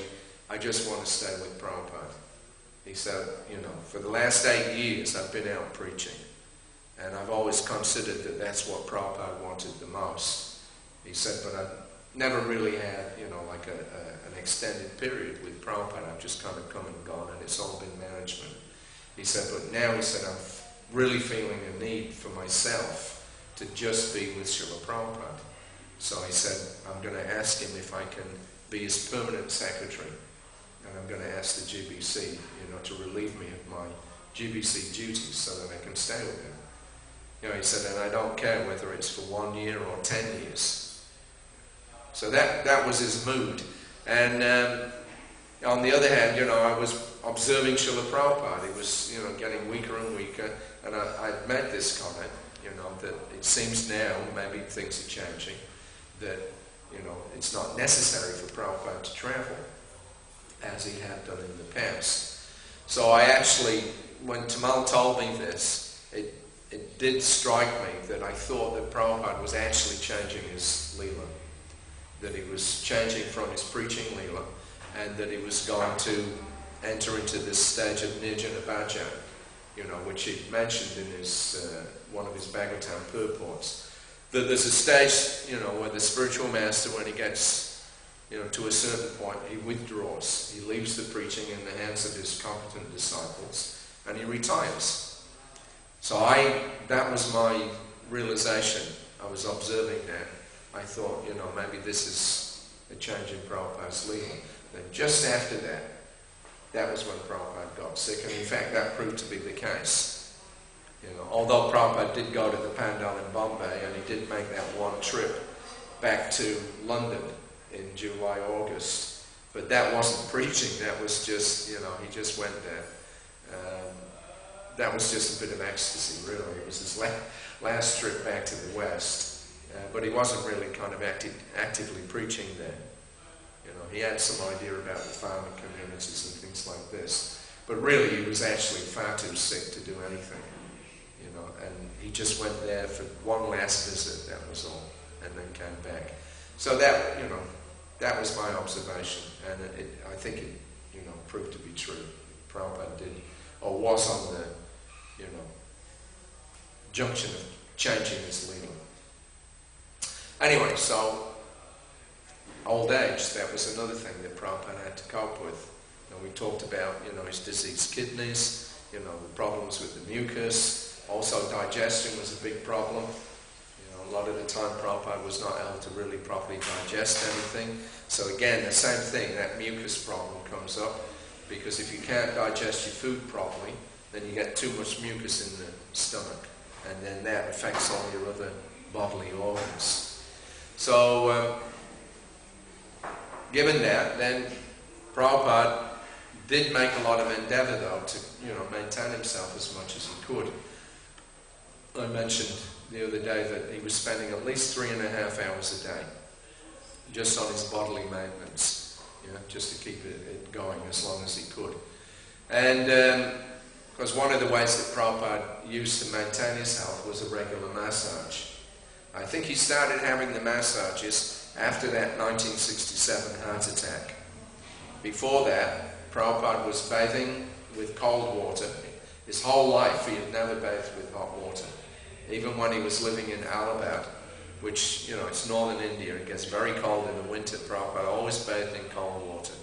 I just want to stay with Prabhupada. He said, for the last 8 years I've been out preaching. And I've always considered that that's what Prabhupada wanted the most. He said, but I've never really had, like an extended period with Prabhupada. I've just kind of come and gone, and it's all been management. He said, but now, he said, I'm really feeling a need for myself to just be with Srila Prabhupada. So he said, I'm going to ask him if I can be his permanent secretary. And I'm going to ask the GBC, to relieve me of my GBC duties so that I can stay with him. He said, and I don't care whether it's for 1 year or 10 years. So that was his mood. And on the other hand, I was observing Srila Prabhupada. He was, getting weaker and weaker. And I made this comment, that it seems now, maybe things are changing, that, it's not necessary for Prabhupada to travel as he had done in the past. So I actually, when Tamal told me this, it did strike me that I thought that Prabhupada was actually changing his Leela. That he was changing from his preaching Leela, and that he was going to enter into this stage of Nirjana Bhajan, which he mentioned in his one of his Bhagavatam purports. That there's a stage, where the spiritual master, when he gets to a certain point, he withdraws. He leaves the preaching in the hands of his competent disciples, and he retires. So that was my realization. I was observing that. I thought, maybe this is a change in Prabhupada's Leela. Then just after that was when Prabhupada got sick, and in fact that proved to be the case. Although Prabhupada did go to the Pandal in Bombay, and he did make that one trip back to London in July, August, but that wasn't preaching. That was just, he just went there. That was just a bit of ecstasy, really. It was his last trip back to the West, but he wasn't really kind of actively preaching there. He had some idea about the farming communities and things like this, but really he was actually far too sick to do anything, and he just went there for one last visit, that was all, and then came back. So that, that was my observation, and I think it, proved to be true. Prabhupada did, or was on the, junction of changing his Leela. Anyway, so old age, that was another thing that Prabhupada had to cope with. We talked about, his diseased kidneys, the problems with the mucus. Also, digestion was a big problem. A lot of the time Prabhupada was not able to really properly digest anything. So again, the same thing, that mucus problem comes up, because if you can't digest your food properly, then you get too much mucus in the stomach, and then that affects all your other bodily organs. So, given that, then Prabhupada did make a lot of endeavour, though, to maintain himself as much as he could. I mentioned the other day that he was spending at least 3.5 hours a day just on his bodily maintenance, just to keep it going as long as he could. And because one of the ways that Prabhupada used to maintain his health was a regular massage. I think he started having the massages after that 1967 heart attack. Before that, Prabhupada was bathing with cold water. His whole life he had never bathed with hot water. Even when he was living in Allahabad, which, it's northern India, it gets very cold in the winter, Prabhupada always bathed in cold water.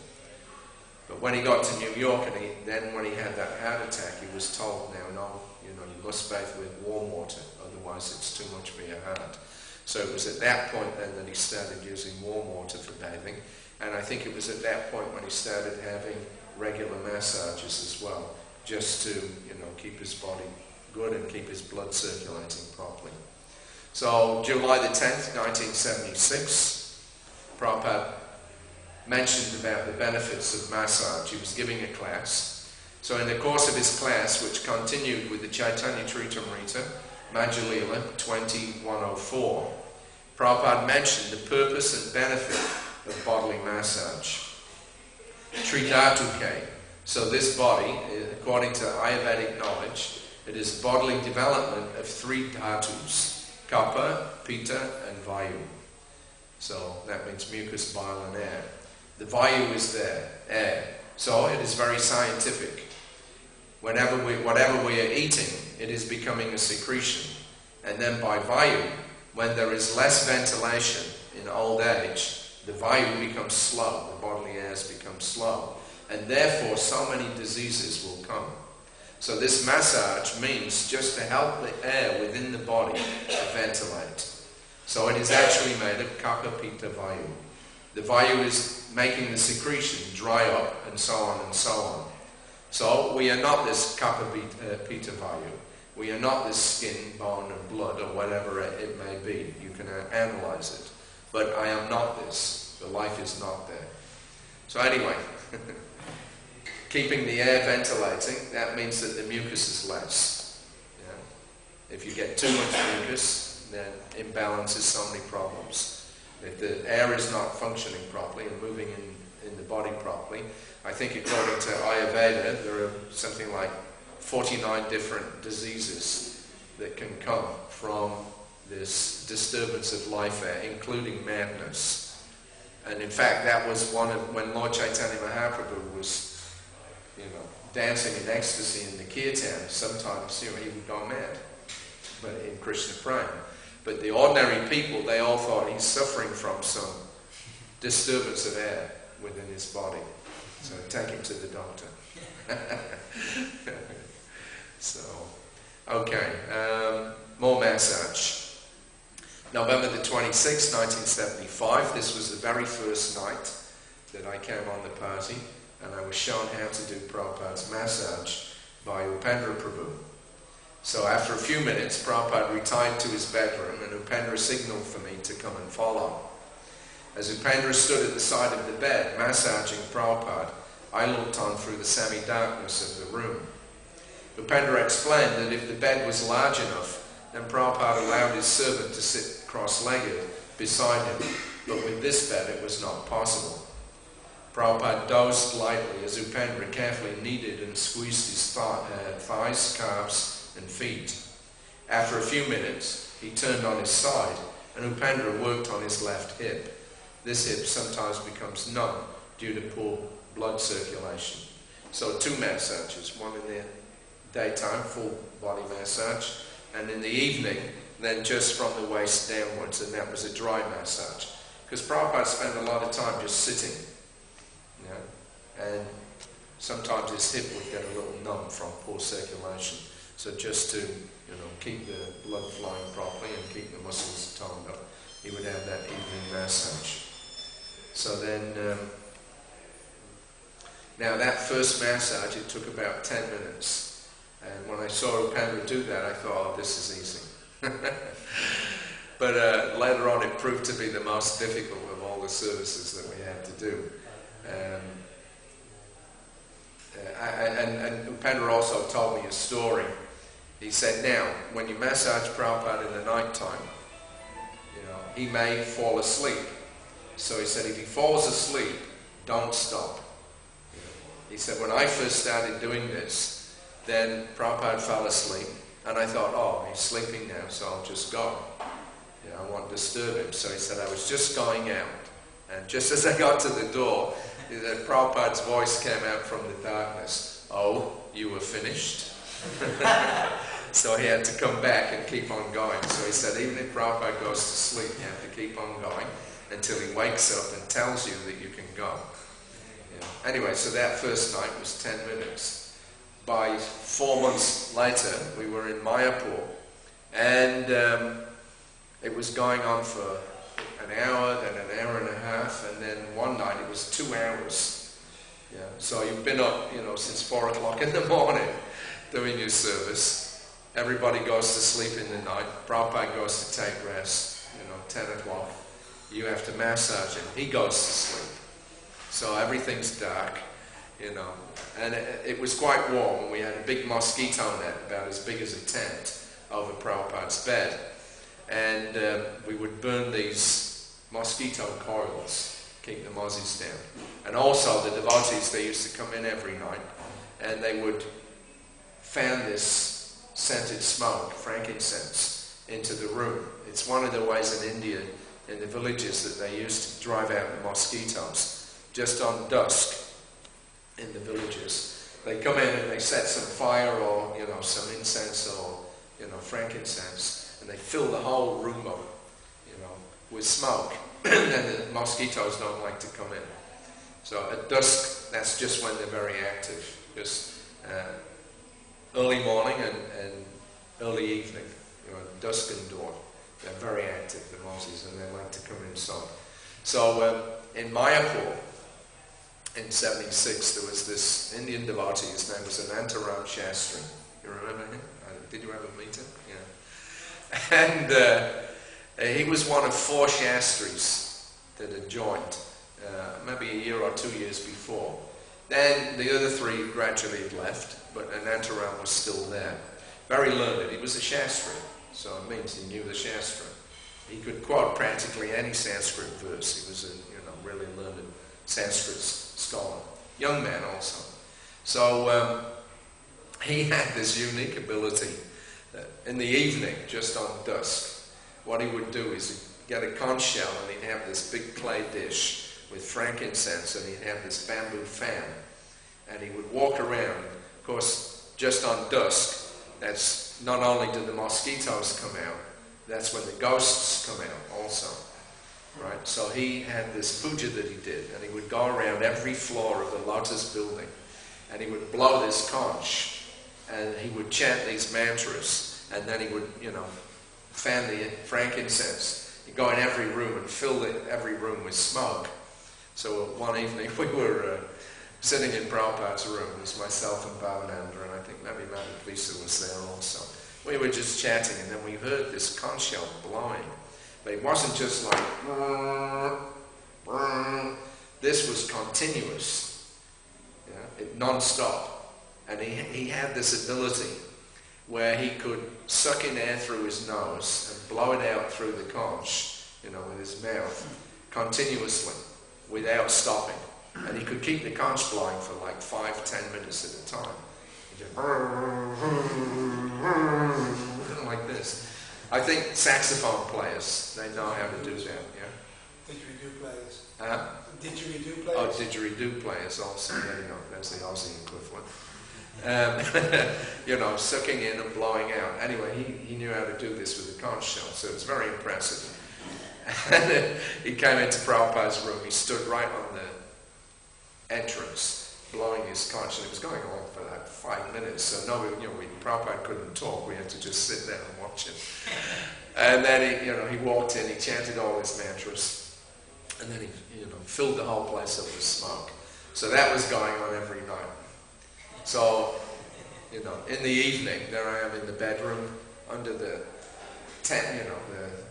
But when he got to New York, and then when he had that heart attack, he was told, no, you must bathe with warm water, otherwise it's too much for your heart. So it was at that point then that he started using warm water for bathing, and I think it was at that point when he started having regular massages as well, just to, keep his body good and keep his blood circulating properly. So July the 10th, 1976, Prabhupada mentioned about the benefits of massage. He was giving a class. So in the course of his class, which continued with the Chaitanya Charitamrita, Madhya Lila 2104, Prabhupada mentioned the purpose and benefit of bodily massage. Tridhatuke, So this body, according to Ayurvedic knowledge, it is bodily development of 3 dhatus: kapha, pitta and vayu. So that means mucus, bile and air. The vayu is there, air. So it is very scientific. Whatever we are eating, it is becoming a secretion. And then by vayu, when there is less ventilation in old age, the vayu becomes slow, the bodily airs become slow. And therefore so many diseases will come. So this massage means just to help the air within the body to ventilate. So it is actually made of kapha, pitta, vayu. The vayu is making the secretion dry up and so on and so on. So we are not this kapha, pitta, vayu. We are not this skin, bone and blood or whatever it may be. You can analyze it. But I am not this. The life is not there. So anyway, keeping the air ventilating, that means that the mucus is less. Yeah? If you get too much mucus, then imbalances so many problems. If the air is not functioning properly and moving in the body properly, I think according to Ayurveda, there are something like 49 different diseases that can come from this disturbance of life air, including madness. And in fact, that was one of when Lord Chaitanya Mahaprabhu was, dancing in ecstasy in the kirtan. Sometimes, he would go mad, but in Krishna praying. But the ordinary people, they all thought he's suffering from some disturbance of air within his body. So take him to the doctor. So, okay, more massage. November the 26th, 1975, this was the very first night that I came on the party, and I was shown how to do Prabhupada's massage by Upendra Prabhu. So after a few minutes, Prabhupada retired to his bedroom, and Upendra signaled for me to come and follow. As Upendra stood at the side of the bed, massaging Prabhupada, I looked on through the semi-darkness of the room. Upendra explained that if the bed was large enough, then Prabhupada allowed his servant to sit cross-legged beside him, but with this bed it was not possible. Prabhupada dozed lightly as Upendra carefully kneaded and squeezed his thighs, calves and feet. After a few minutes, he turned on his side and Upendra worked on his left hip. This hip sometimes becomes numb due to poor blood circulation. So 2 massages, one in the daytime, full body massage, and in the evening, then just from the waist downwards, and that was a dry massage. Because Prabhupada spent a lot of time just sitting, and sometimes his hip would get a little numb from poor circulation. So just to, keep the blood flowing properly and keep the muscles toned up, he would have that evening massage. So then, now that first massage, it took about 10 minutes. And when I saw Upendra do that, I thought, oh, this is easy. But later on, it proved to be the most difficult of all the services that we had to do. And Upendra also told me a story. He said, now, when you massage Prabhupada in the night time, he may fall asleep. So he said, if he falls asleep, don't stop. He said, when I first started doing this, then Prabhupada fell asleep, and I thought, oh, he's sleeping now, so I'll just go. I won't disturb him. So he said, I was just going out, and just as I got to the door, Prabhupada's voice came out from the darkness. Oh, you were finished? So he had to come back and keep on going. So he said, even if Prabhupada goes to sleep, you have to keep on going until he wakes up and tells you that you can go. Anyway, so that first night was 10 minutes. By 4 months later, we were in Mayapur, and it was going on for an hour, then an hour and a half, and then one night it was 2 hours. So you've been up, since 4 o'clock in the morning doing your service. Everybody goes to sleep in the night. Prabhupada goes to take rest, 10 o'clock. You have to massage him. He goes to sleep. So everything's dark, And it was quite warm, and we had a big mosquito net about as big as a tent over Prabhupada's bed. And we would burn these mosquito coils keep the mozzies down. And also the devotees, they used to come in every night and they would fan this scented smoke, frankincense, into the room. It's one of the ways in India, in the villages, that they used to drive out the mosquitoes. Just on dusk in the villages, they come in and they set some fire or, some incense or, frankincense, and they fill the whole room up, with smoke. And then the mosquitoes don't like to come in. So at dusk, that's just when they're very active. Just early morning and early evening, dusk and dawn. They're very active, the mozzies, and they like to come inside. So in Mayapur, in 76, there was this Indian devotee. His name was Anantaram Shastri. You remember him? Did you ever meet him? Yeah. And he was one of 4 Shastris that had joined, maybe a year or 2 years before. Then the other 3 gradually had left, but Anantaram was still there. Very learned. He was a Shastri, so it means he knew the Shastra. He could quote practically any Sanskrit verse. He was a really learned Sanskrit scholar. Young man also. So he had this unique ability that in the evening, just on dusk, what he would do is he'd get a conch shell and he'd have this big clay dish with frankincense and he'd have this bamboo fan and he would walk around. Of course, just on dusk, that's not only do the mosquitoes come out, that's when the ghosts come out also. Right? So he had this puja that he did, and he would go around every floor of the Lotus building and he would blow this conch and he would chant these mantras, and then he would, fan the frankincense. He'd go in every room and fill every room with smoke. So one evening we were sitting in Prabhupada's room. It was myself and Bhavananda, and I think maybe Madhavisa was there also. We were just chatting, and then we heard this conch shell blowing. But it wasn't just like, this was continuous, non-stop. And he had this ability where he could suck in air through his nose and blow it out through the conch, with his mouth, continuously, without stopping. And he could keep the conch blowing for like 5-10 minutes at a time. Just like this. I think saxophone players, they know how to do that, yeah? Didgeridoo players. Didgeridoo players? Oh, didgeridoo players also, there you go, that's the Aussie equivalent. Sucking in and blowing out. Anyway, he knew how to do this with the conch shell, so it's very impressive. And he came into Prabhupada's room, he stood right on the entrance, blowing his conch, and it was going on for like 5 minutes, so Prabhupada couldn't talk, we had to just sit there and watch him. And then he walked in, he chanted all his mantras, and then he filled the whole place up with smoke. So that was going on every night. So, in the evening, there I am in the bedroom, under the tent,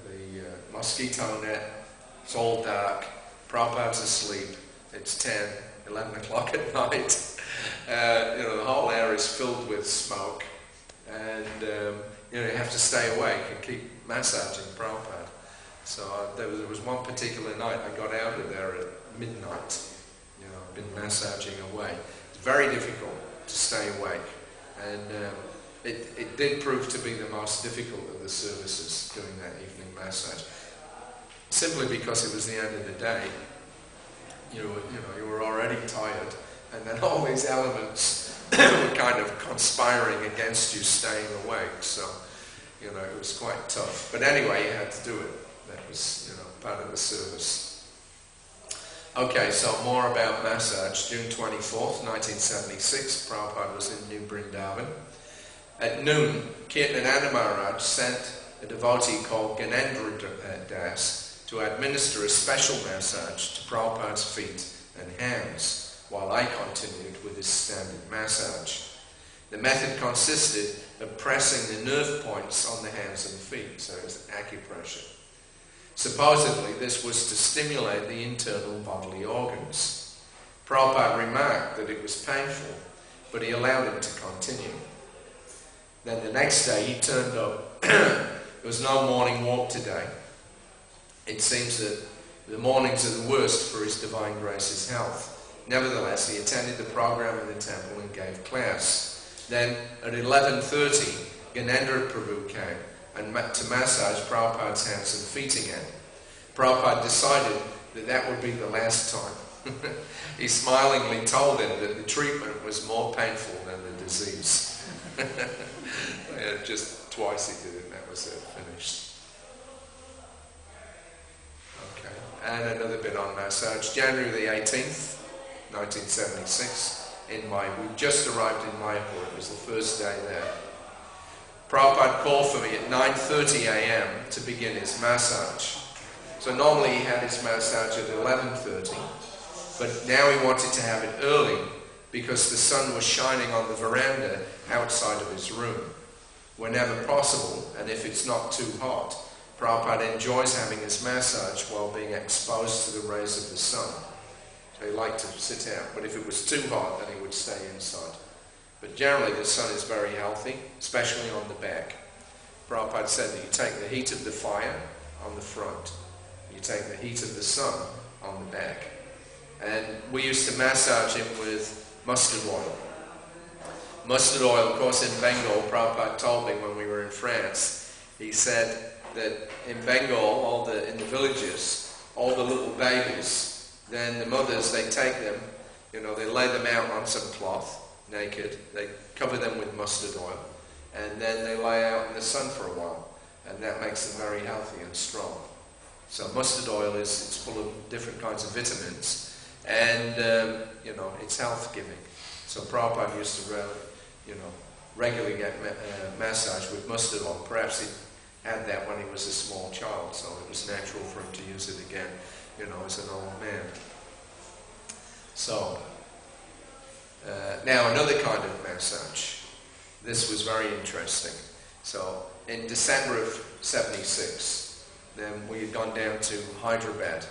the mosquito net. It's all dark. Prabhupada's asleep. It's 10, 11 o'clock at night. The whole air is filled with smoke. And, you have to stay awake and keep massaging Prabhupada. So there was one particular night I got out of there at midnight. I've been massaging away. It's very difficult to stay awake, and it did prove to be the most difficult of the services, doing that evening massage, simply because it was the end of the day. You were already tired, and then all these elements were kind of conspiring against you staying awake, so it was quite tough. But anyway, you had to do it. That was part of the service. Okay, so more about massage. June 24th, 1976, Prabhupada was in New Vrindavan. At noon, Kirtanananda Maharaj sent a devotee called Ganendra Das to administer a special massage to Prabhupada's feet and hands, while I continued with his standard massage. The method consisted of pressing the nerve points on the hands and feet, so it was acupressure. Supposedly, this was to stimulate the internal bodily organs. Prabhupada remarked that it was painful, but he allowed him to continue. Then the next day he turned up. There was no morning walk today. It seems that The mornings are the worst for His Divine Grace's health. Nevertheless, he attended the program in the temple and gave class. Then at 11:30, Ganendra Prabhu came and to massage Prabhupada's hands and feet again. Prabhupada decided that would be the last time. He smilingly told him that the treatment was more painful than the disease. Just twice he did it, and that was it, finished. Okay, and another bit on massage. January the 18th, 1976, we just arrived in Mayapur. It was the first day there. Prabhupada called for me at 9:30 a.m. to begin his massage. So normally he had his massage at 11:30, but now he wanted to have it early because the sun was shining on the veranda outside of his room. Whenever possible, and if it's not too hot, Prabhupada enjoys having his massage while being exposed to the rays of the sun. So he liked to sit out, but if it was too hot, then he would stay inside. But generally the sun is very healthy, especially on the back. Prabhupada said that you take the heat of the fire on the front, you take the heat of the sun on the back. And we used to massage him with mustard oil. Mustard oil, of course, in Bengal, Prabhupada told me when we were in France, he said that in Bengal, in the villages, all the little babies, then the mothers, they take them, they lay them out on some cloth, naked, they cover them with mustard oil, and then they lay out in the sun for a while, and that makes them very healthy and strong. So mustard oil it's full of different kinds of vitamins, and it's health-giving. So Prabhupada used to regularly get massage with mustard oil. Perhaps he had that when he was a small child, so it was natural for him to use it again, as an old man. So, now another kind of massage. This was very interesting. So, in December of 76, then we had gone down to Hyderabad.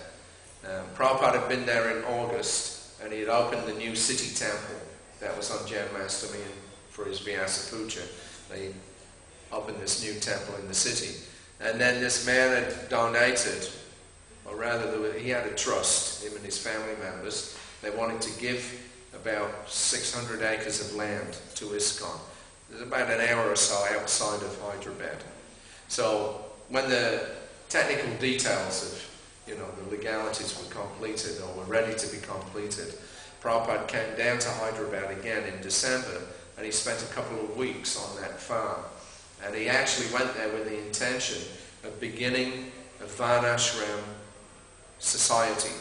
Prabhupada had been there in August, and he had opened the new city temple. That was on Janmashtami for his Vyasa Puja. They opened this new temple in the city. And then this man had donated, or rather he had a trust, him and his family members. They wanted to give about 600 acres of land to ISKCON. It was about an hour or so outside of Hyderabad. So when the technical details of the legalities were completed or were ready to be completed, Prabhupada came down to Hyderabad again in December, and he spent a couple of weeks on that farm. And he actually went there with the intention of beginning a Varnashram society.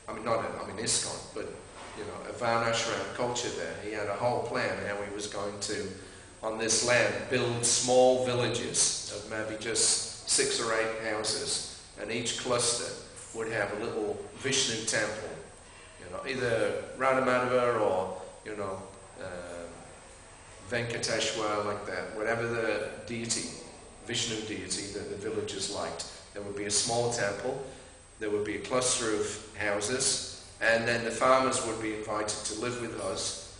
ISKCON, but a Varnashram culture there. He had a whole plan how he was going to, on this land, build small villages of maybe just 6 or 8 houses, and each cluster would have a little Vishnu temple, either Radhamadhava or Venkateshwar, like that, whatever the deity, Vishnu deity that the villagers liked. There would be a small temple, there would be a cluster of houses, and then the farmers would be invited to live with us,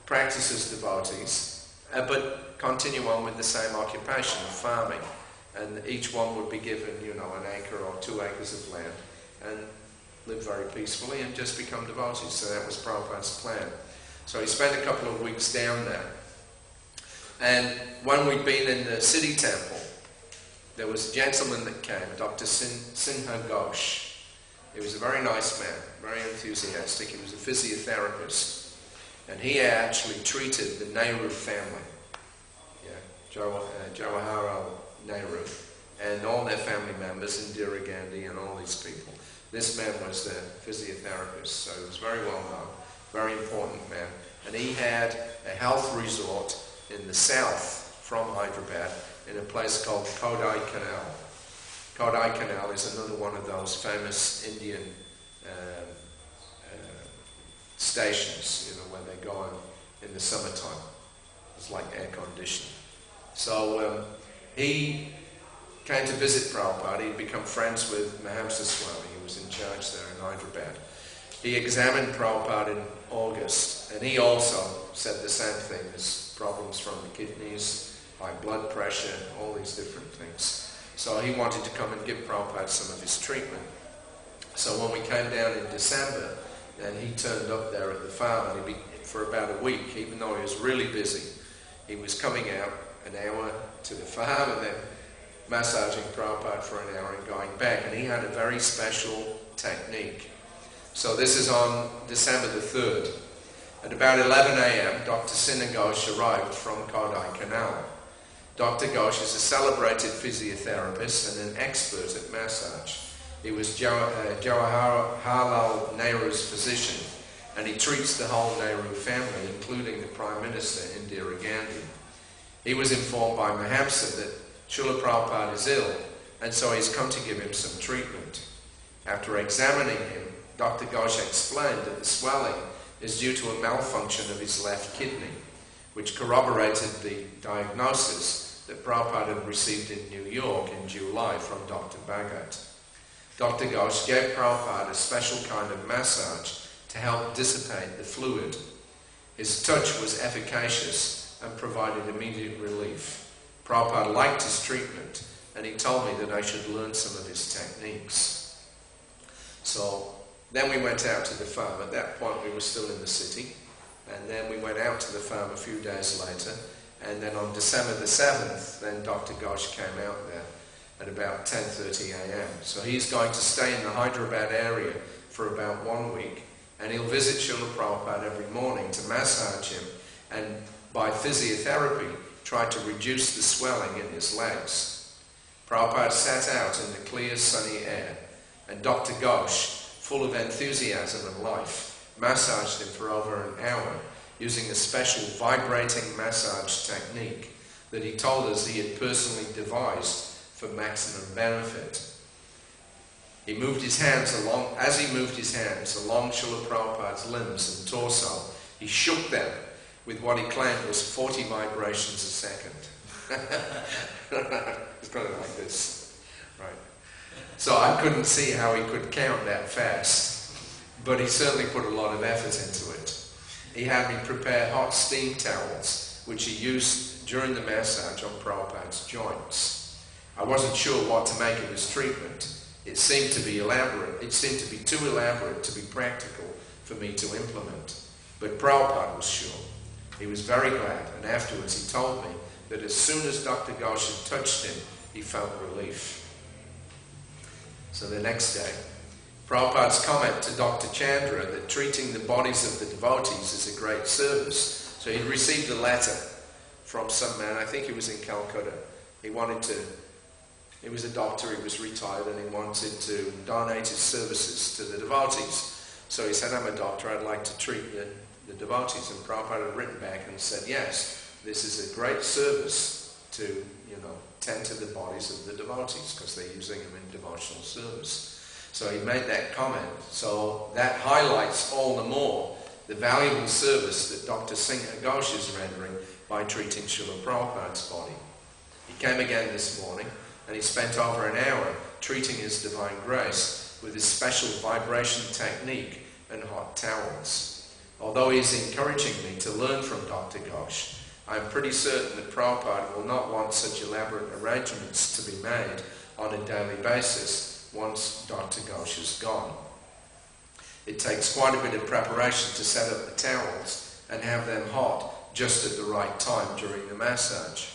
practice as devotees, but continue on with the same occupation of farming. And each one would be given, an acre or 2 acres of land, and live very peacefully and just become devotees. So that was Prabhupada's plan. So he spent a couple of weeks down there. And when we'd been in the city temple, there was a gentleman that came, Dr. Sinha Ghosh. He was a very nice man, very enthusiastic. He was a physiotherapist. And he actually treated the Nehru family, Jawaharlal Nehru, and all their family members, Indira Gandhi and all these people. This man was the physiotherapist, so he was very well known, very important man. And he had a health resort in the south from Hyderabad in a place called Kodai Canal. Kodai Canal is another one of those famous Indian stations, where they go in the summertime. It's like air conditioning. So he came to visit Prabhupada. He'd become friends with Mahamsa Swami, who was in charge there in Hyderabad. He examined Prabhupada in August, and he also said the same thing. There's problems from the kidneys, high blood pressure, all these different things. So he wanted to come and give Prabhupada some of his treatment. So when we came down in December, and he turned up there at the farm, and for about a week, even though he was really busy, he was coming out an hour to the farm and then massaging Prabhupada for an hour and going back. And he had a very special technique. So this is on December the 3rd. At about 11 a.m., Dr. Sinha Ghosh arrived from Kodai Canal. Dr. Ghosh is a celebrated physiotherapist and an expert at massage. He was Jawaharlal Nehru's physician, and he treats the whole Nehru family, including the Prime Minister, Indira Gandhi. He was informed by Mahamsa that Srila Prabhupada is ill, and so he's come to give him some treatment. After examining him, Dr. Ghosh explained that the swelling is due to a malfunction of his left kidney, which corroborated the diagnosis that Prabhupada had received in New York in July from Dr. Bhagat. Dr. Ghosh gave Prabhupada a special kind of massage to help dissipate the fluid. His touch was efficacious and provided immediate relief. Prabhupada liked his treatment, and he told me that I should learn some of his techniques. So then we went out to the farm. At that point we were still in the city, and then we went out to the farm a few days later, and then on December the 7th, then Dr. Ghosh came out there at about 10:30 a.m. So he's going to stay in the Hyderabad area for about 1 week, and he'll visit Srila Prabhupada every morning to massage him, and by physiotherapy try to reduce the swelling in his legs. Prabhupada sat out in the clear sunny air, and Dr. Ghosh, full of enthusiasm and life, massaged him for over an hour using a special vibrating massage technique that he told us he had personally devised for maximum benefit. He moved his hands along, as he moved his hands along Srila Prabhupada's limbs and torso, he shook them with what he claimed was 40 vibrations a second. It's probably like this, right? So I couldn't see how he could count that fast, but he certainly put a lot of effort into it. He had me prepare hot steam towels, which he used during the massage on Prabhupada's joints. I wasn't sure what to make of his treatment. It seemed to be elaborate. It seemed to be too elaborate to be practical for me to implement. But Prabhupada was sure. He was very glad, and afterwards he told me that as soon as Dr. Ghosh had touched him, he felt relief. So the next day, Prabhupada's comment to Dr. Chandra that treating the bodies of the devotees is a great service. So he'd received a letter from some man, I think he was in Calcutta. He was a doctor, he was retired, and he wanted to donate his services to the devotees. So he said, I'm a doctor, I'd like to treat the devotees. And Prabhupada had written back and said, yes, this is a great service to, tend to the bodies of the devotees, because they're using them in devotional service. So he made that comment. So that highlights all the more the valuable service that Dr. Sinha Ghosh is rendering by treating Srila Prabhupada's body. He came again this morning, and he spent over an hour treating His Divine Grace with his special vibration technique and hot towels. Although he's encouraging me to learn from Dr. Ghosh, I'm pretty certain that Prabhupada will not want such elaborate arrangements to be made on a daily basis once Dr. Ghosh is gone. It takes quite a bit of preparation to set up the towels and have them hot just at the right time during the massage.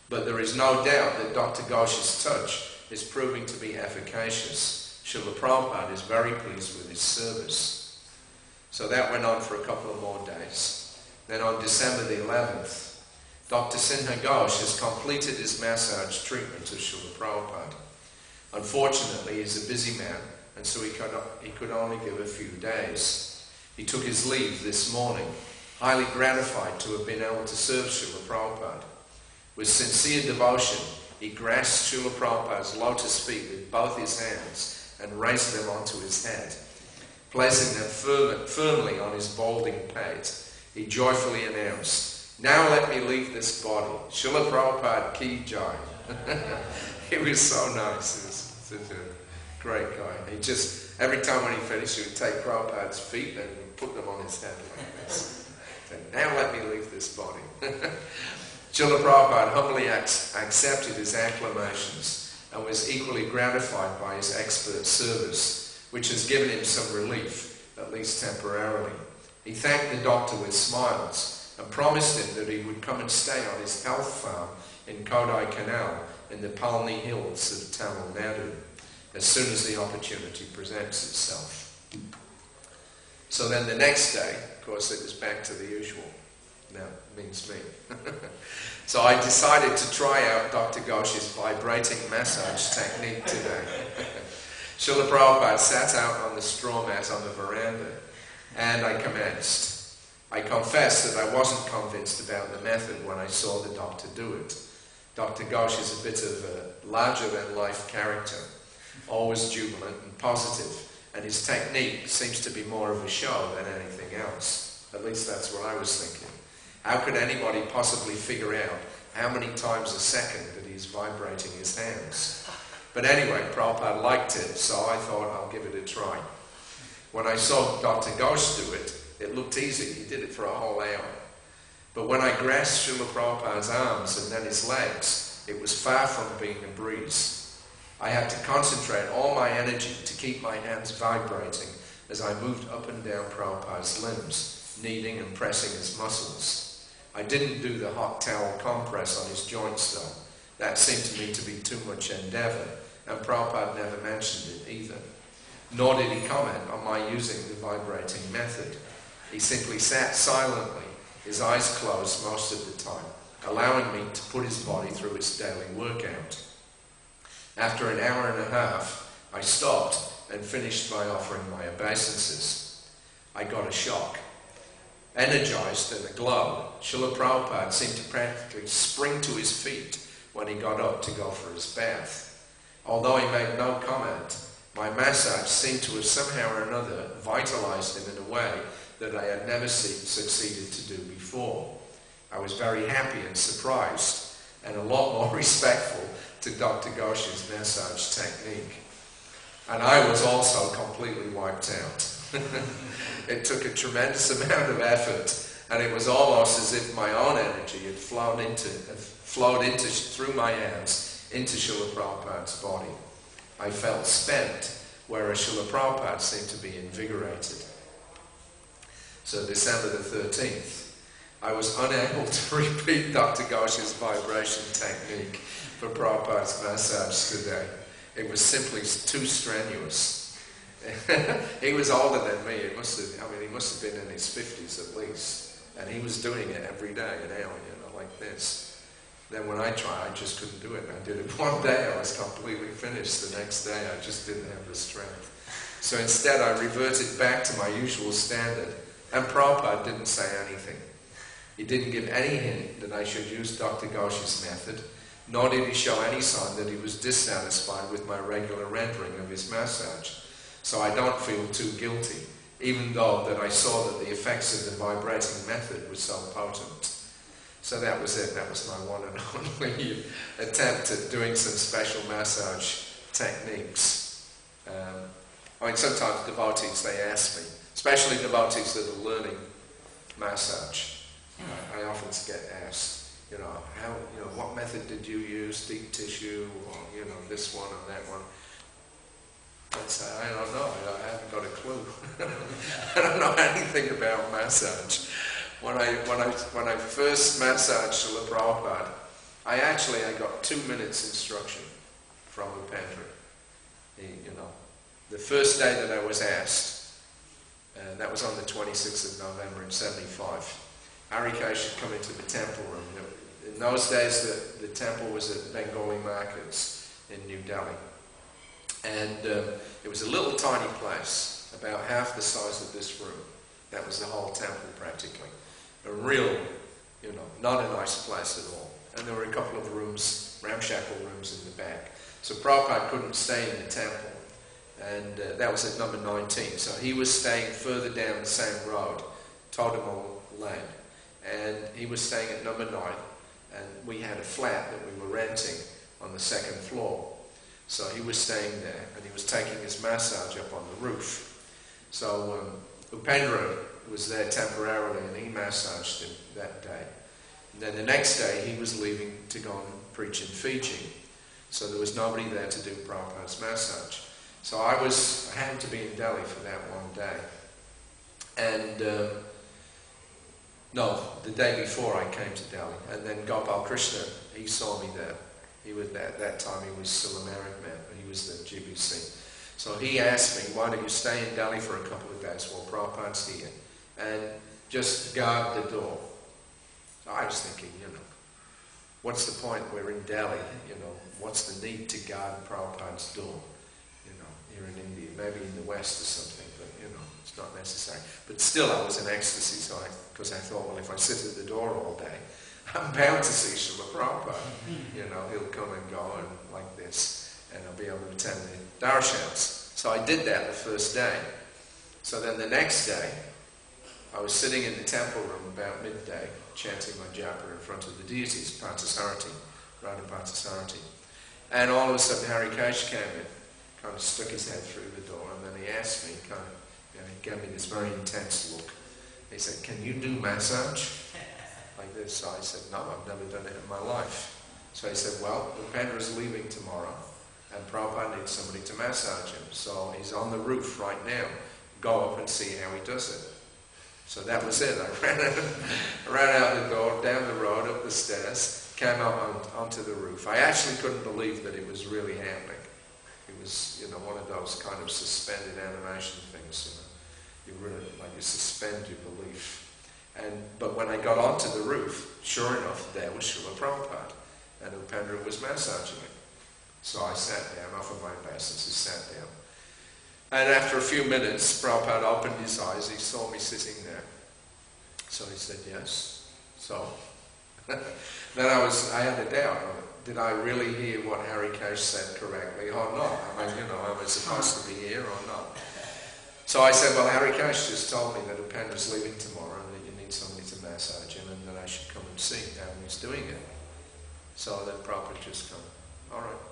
But there is no doubt that Dr. Ghosh's touch is proving to be efficacious. Srila Prabhupada is very pleased with his service. So that went on for a couple of more days. Then on December the 11th, Dr. Sinha Ghosh has completed his massage treatment of Srila Prabhupada. Unfortunately, he's a busy man, and so he could only give a few days. He took his leave this morning, highly gratified to have been able to serve Srila Prabhupada. With sincere devotion, he grasped Srila Prabhupada's lotus feet with both his hands and raised them onto his head. Placing them firmly on his balding pate, he joyfully announced, "Now let me leave this body. Srila Prabhupada ki jai." He was so nice. He was such a great guy. He just, every time when he finished, he would take Prabhupada's feet and put them on his head like this. Said, "Now let me leave this body." Srila Prabhupada humbly accepted his acclamations and was equally gratified by his expert service, which has given him some relief, at least temporarily. He thanked the doctor with smiles and promised him that he would come and stay on his health farm in Kodai Canal in the Palni Hills of Tamil Nadu as soon as the opportunity presents itself. So then the next day, of course, it was back to the usual. Now, means me. So I decided to try out Dr. Ghosh's vibrating massage technique today. Srila Prabhupada sat out on the straw mat on the veranda, and I commenced. I confess that I wasn't convinced about the method when I saw the doctor do it. Dr. Ghosh is a bit of a larger-than-life character, always jubilant and positive, and his technique seems to be more of a show than anything else. At least that's what I was thinking. How could anybody possibly figure out how many times a second that he's vibrating his hands? But anyway, Prabhupada liked it, so I thought I'll give it a try. When I saw Dr. Ghosh do it, it looked easy. He did it for a whole hour. But when I grasped Srila Prabhupada's arms and then his legs, it was far from being a breeze. I had to concentrate all my energy to keep my hands vibrating as I moved up and down Prabhupada's limbs, kneading and pressing his muscles. I didn't do the hot towel compress on his joints though. That seemed to me to be too much endeavour, and Prabhupada never mentioned it either. Nor did he comment on my using the vibrating method. He simply sat silently, his eyes closed most of the time, allowing me to put his body through its daily workout. After an hour and a half, I stopped and finished by offering my obeisances. I got a shock. Energized and aglow, Srila Prabhupada seemed to practically spring to his feet when he got up to go for his bath. Although he made no comment, my massage seemed to have somehow or another vitalized him in a way that I had never succeeded to do before. I was very happy and surprised, and a lot more respectful to Dr. Ghosh's massage technique. And I was also completely wiped out. It took a tremendous amount of effort, and it was almost as if my own energy had flowed through my hands into Srila Prabhupada's body. I felt spent, whereas Srila Prabhupada seemed to be invigorated. So December the 13th, I was unable to repeat Dr. Ghosh's vibration technique for Prabhupada's massage today. It was simply too strenuous. He was older than me. He must have been in his 50s at least. And he was doing it every day, an hour, like this. Then when I tried, I just couldn't do it. I did it one day, I was completely finished. The next day, I just didn't have the strength. So instead, I reverted back to my usual standard. And Prabhupada didn't say anything. He didn't give any hint that I should use Dr. Ghosh's method, nor did he show any sign that he was dissatisfied with my regular rendering of his massage. So I don't feel too guilty, even though that I saw that the effects of the vibrating method were so potent. So that was it. That was my one and only attempt at doing some special massage techniques. Sometimes devotees, they ask me, especially devotees that are learning massage. I often get asked, what method did you use? Deep tissue, or this one or that one. I say, I don't know. I haven't got a clue. I don't know anything about massage. When I first massaged Srila Prabhupada, I got 2 minutes instruction from Upendra. The first day that I was asked, that was on the 26th of November in 75. Hari Sauri had come into the temple room. In those days, the temple was at Bengali markets in New Delhi. And it was a little tiny place, about half the size of this room. That was the whole temple practically. A real, not a nice place at all. And there were a couple of rooms, ramshackle rooms in the back. So Prabhupada couldn't stay in the temple. And that was at number 19. So he was staying further down the same road, Todamal Lane. And he was staying at number 9. And we had a flat that we were renting on the 2nd floor. So he was staying there, and he was taking his massage up on the roof. So Upendra was there temporarily, and he massaged him that day. And then the next day, he was leaving to go and preach in Fiji. So there was nobody there to do Prabhupada's massage. So I happened to be in Delhi for that one day. And no, the day before I came to Delhi. And then Gopal Krsna, he saw me there. He was at that time he was still a married man, but he was the GBC. So he asked me, why don't you stay in Delhi for a couple of days while Prabhupada's here and just guard the door. So I was thinking, what's the point? We're in Delhi, what's the need to guard Prabhupada's door? Here in India, maybe in the West or something, but it's not necessary. But still I was in ecstasy, because I thought, well, if I sit at the door all day, I'm bound to see Srila Prabhupada. He'll come and go and like this, and I'll be able to attend the darshans. So I did that the first day. So then the next day, I was sitting in the temple room about midday, chanting my japa in front of the deities, Parthasarati, Radha Parthasarati. And all of a sudden Harikesh came in, kind of stuck his head through the door, and then he asked me, he gave me this very intense look. He said, can you do massage? Like this. So I said, no, I've never done it in my life. So he said, well, Upendra's leaving tomorrow, and Prabhupada needs somebody to massage him. So he's on the roof right now. Go up and see how he does it. So that was it. I ran out the door, down the road, up the stairs, came up onto the roof. I actually couldn't believe that it was really happening. It was, one of those kind of suspended animation things, You really, you suspend your belief. But when I got onto the roof, sure enough, there was Srila Prabhupada, and Upendra was massaging him. So I sat down, offered my obeisance, he sat down. And after a few minutes, Prabhupada opened his eyes, he saw me sitting there. So he said, yes. So, then I had a doubt. Did I really hear what Harikesh said correctly or not? Am I supposed to be here or not? So I said, well, Harikesh just told me that Upendra's leaving tomorrow and that you need somebody to massage him and that I should come and see how he's doing it. So then Prabhupada just come, all right.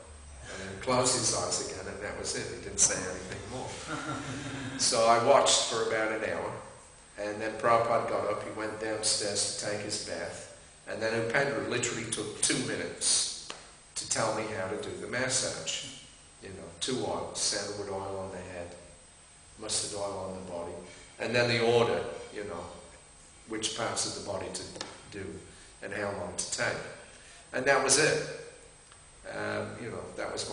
And then closed his eyes again, and that was it. He didn't say anything more. So I watched for about an hour, and then Prabhupada got up, he went downstairs to take his bath, and then Upendra literally took 2 minutes to tell me how to do the massage. 2 oils, sandalwood oil on the head, mustard oil on the body, and then the order, which parts of the body to do and how long to take. And that was it. That was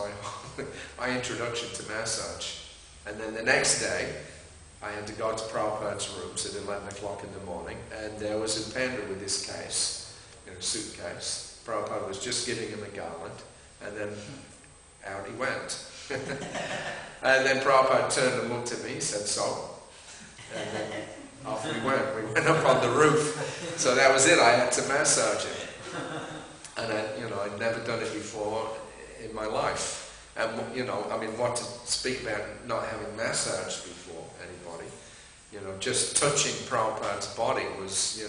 my introduction to massage. And then the next day, I had to go to Prabhupada's rooms at 11 o'clock in the morning, and there was Upendra with his case, suitcase. Prabhupada was just giving him a garland, and then out he went. And then Prabhupada turned and looked at me, he said, so? And then off we went. We went up on the roof. So that was it, I had to massage him. And I'd never done it before in my life. And, what to speak about not having massaged before anybody. Just touching Prabhupada's body was,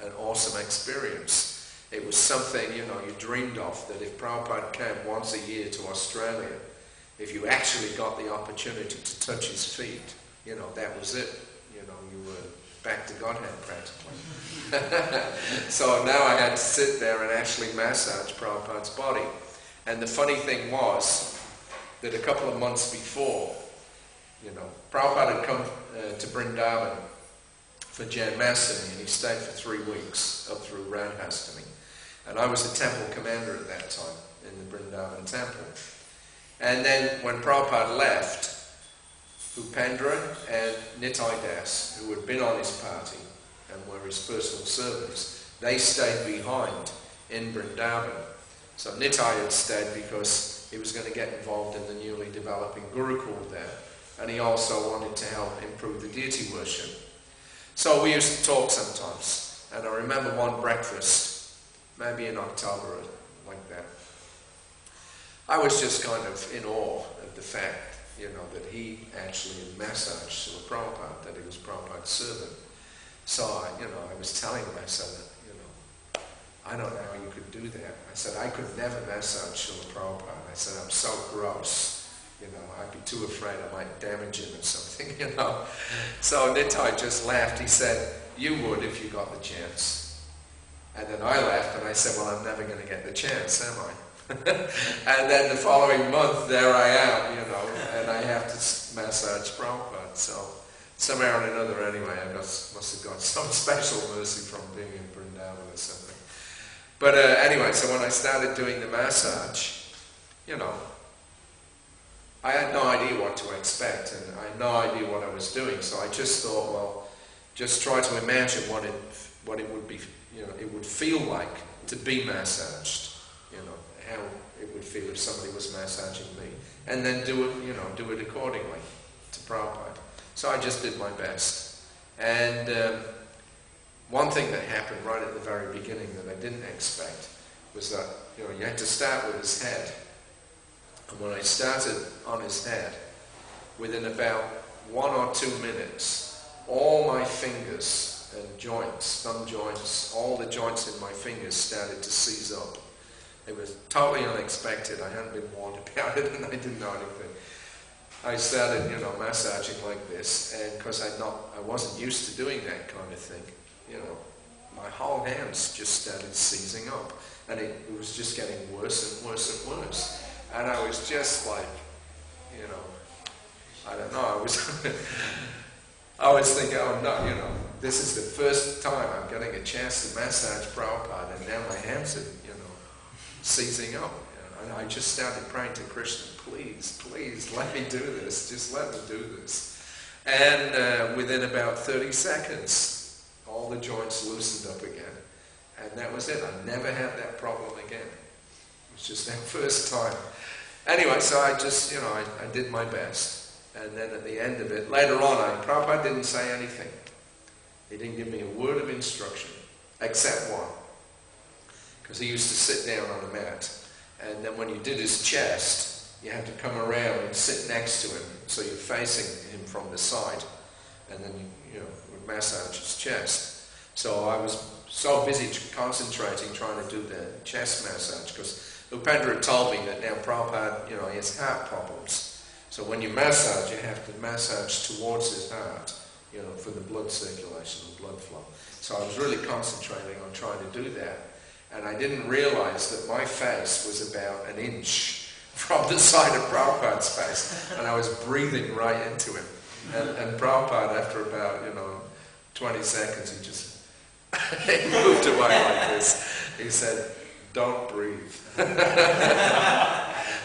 an awesome experience. It was something, you dreamed of, that if Prabhupada came once a year to Australia, if you actually got the opportunity to touch his feet, that was it. You were back to Godhead practically. So now I had to sit there and actually massage Prabhupada's body. And the funny thing was that a couple of months before, Prabhupada had come to Vrindavan for Janmashtami, and he stayed for 3 weeks up through Radhastami. And I was the temple commander at that time in the Vrindavan temple. And then when Prabhupada left, Upendra and Nitai Das, who had been on his party and were his personal servants, they stayed behind in Vrindavan. So Nitai had stayed because he was going to get involved in the newly developing Gurukul there, and he also wanted to help improve the deity worship. So we used to talk sometimes, and I remember one breakfast, maybe in October, like that. I was just kind of in awe of the fact, that he actually had massaged Srila Prabhupada, that he was Prabhupada's servant. So I was telling him, I said, I don't know how you could do that. I said, I could never massage Srila Prabhupada. I said, I'm so gross. I'd be too afraid I might damage him or something, So Nitai just laughed. He said, you would if you got the chance. And then I laughed and I said, well, I'm never going to get the chance, am I? And then the following month, there I am, you know, and I have to massage Prabhupada. So somehow or another, anyway, must have got some special mercy from being in Vrindavan or something. But anyway, so when I started doing the massage, you know, I had no idea what to expect, and I had no idea what I was doing. So I just thought, well, just try to imagine what it would be, you know, it would feel like to be massaged, you know, how it would feel if somebody was massaging me, and then do it, you know, do it accordingly to Prabhupada. So I just did my best. And one thing that happened right at the very beginning that I didn't expect was that, you know, you had to start with his head. And when I started on his head, within about 1 or 2 minutes, all my fingers and joints, thumb joints, all the joints in my fingers started to seize up. It was totally unexpected. I hadn't been warned about it, and I didn't know anything. I started, you know, massaging like this, and because I wasn't used to doing that kind of thing, you know, my whole hands just started seizing up, and it was just getting worse and worse and worse. And I was just like, you know, I don't know, I was thinking, oh no, you know, this is the first time I'm getting a chance to massage Prabhupada, and now my hands are, you know, seizing up. And I just started praying to Krishna, please, please, let me do this, just let me do this. And within about 30 seconds, all the joints loosened up again. And that was it. I never had that problem again. It was just that first time. Anyway, so I just, you know, I did my best. And then at the end of it, later on, Prabhupada didn't say anything. He didn't give me a word of instruction, except one. Because he used to sit down on a mat. And then when you did his chest, you had to come around and sit next to him, so you're facing him from the side. And then you know, would massage his chest. So I was so busy concentrating, trying to do the chest massage, because Upendra had told me that now Prabhupada, you know, he has heart problems. So when you massage, you have to massage towards his heart, you know, for the blood circulation and blood flow. So I was really concentrating on trying to do that. And I didn't realize that my face was about 1 inch from the side of Prabhupada's face. And I was breathing right into him. And Prabhupada, after about, you know, 20 seconds, he just he moved away like this. He said, don't breathe.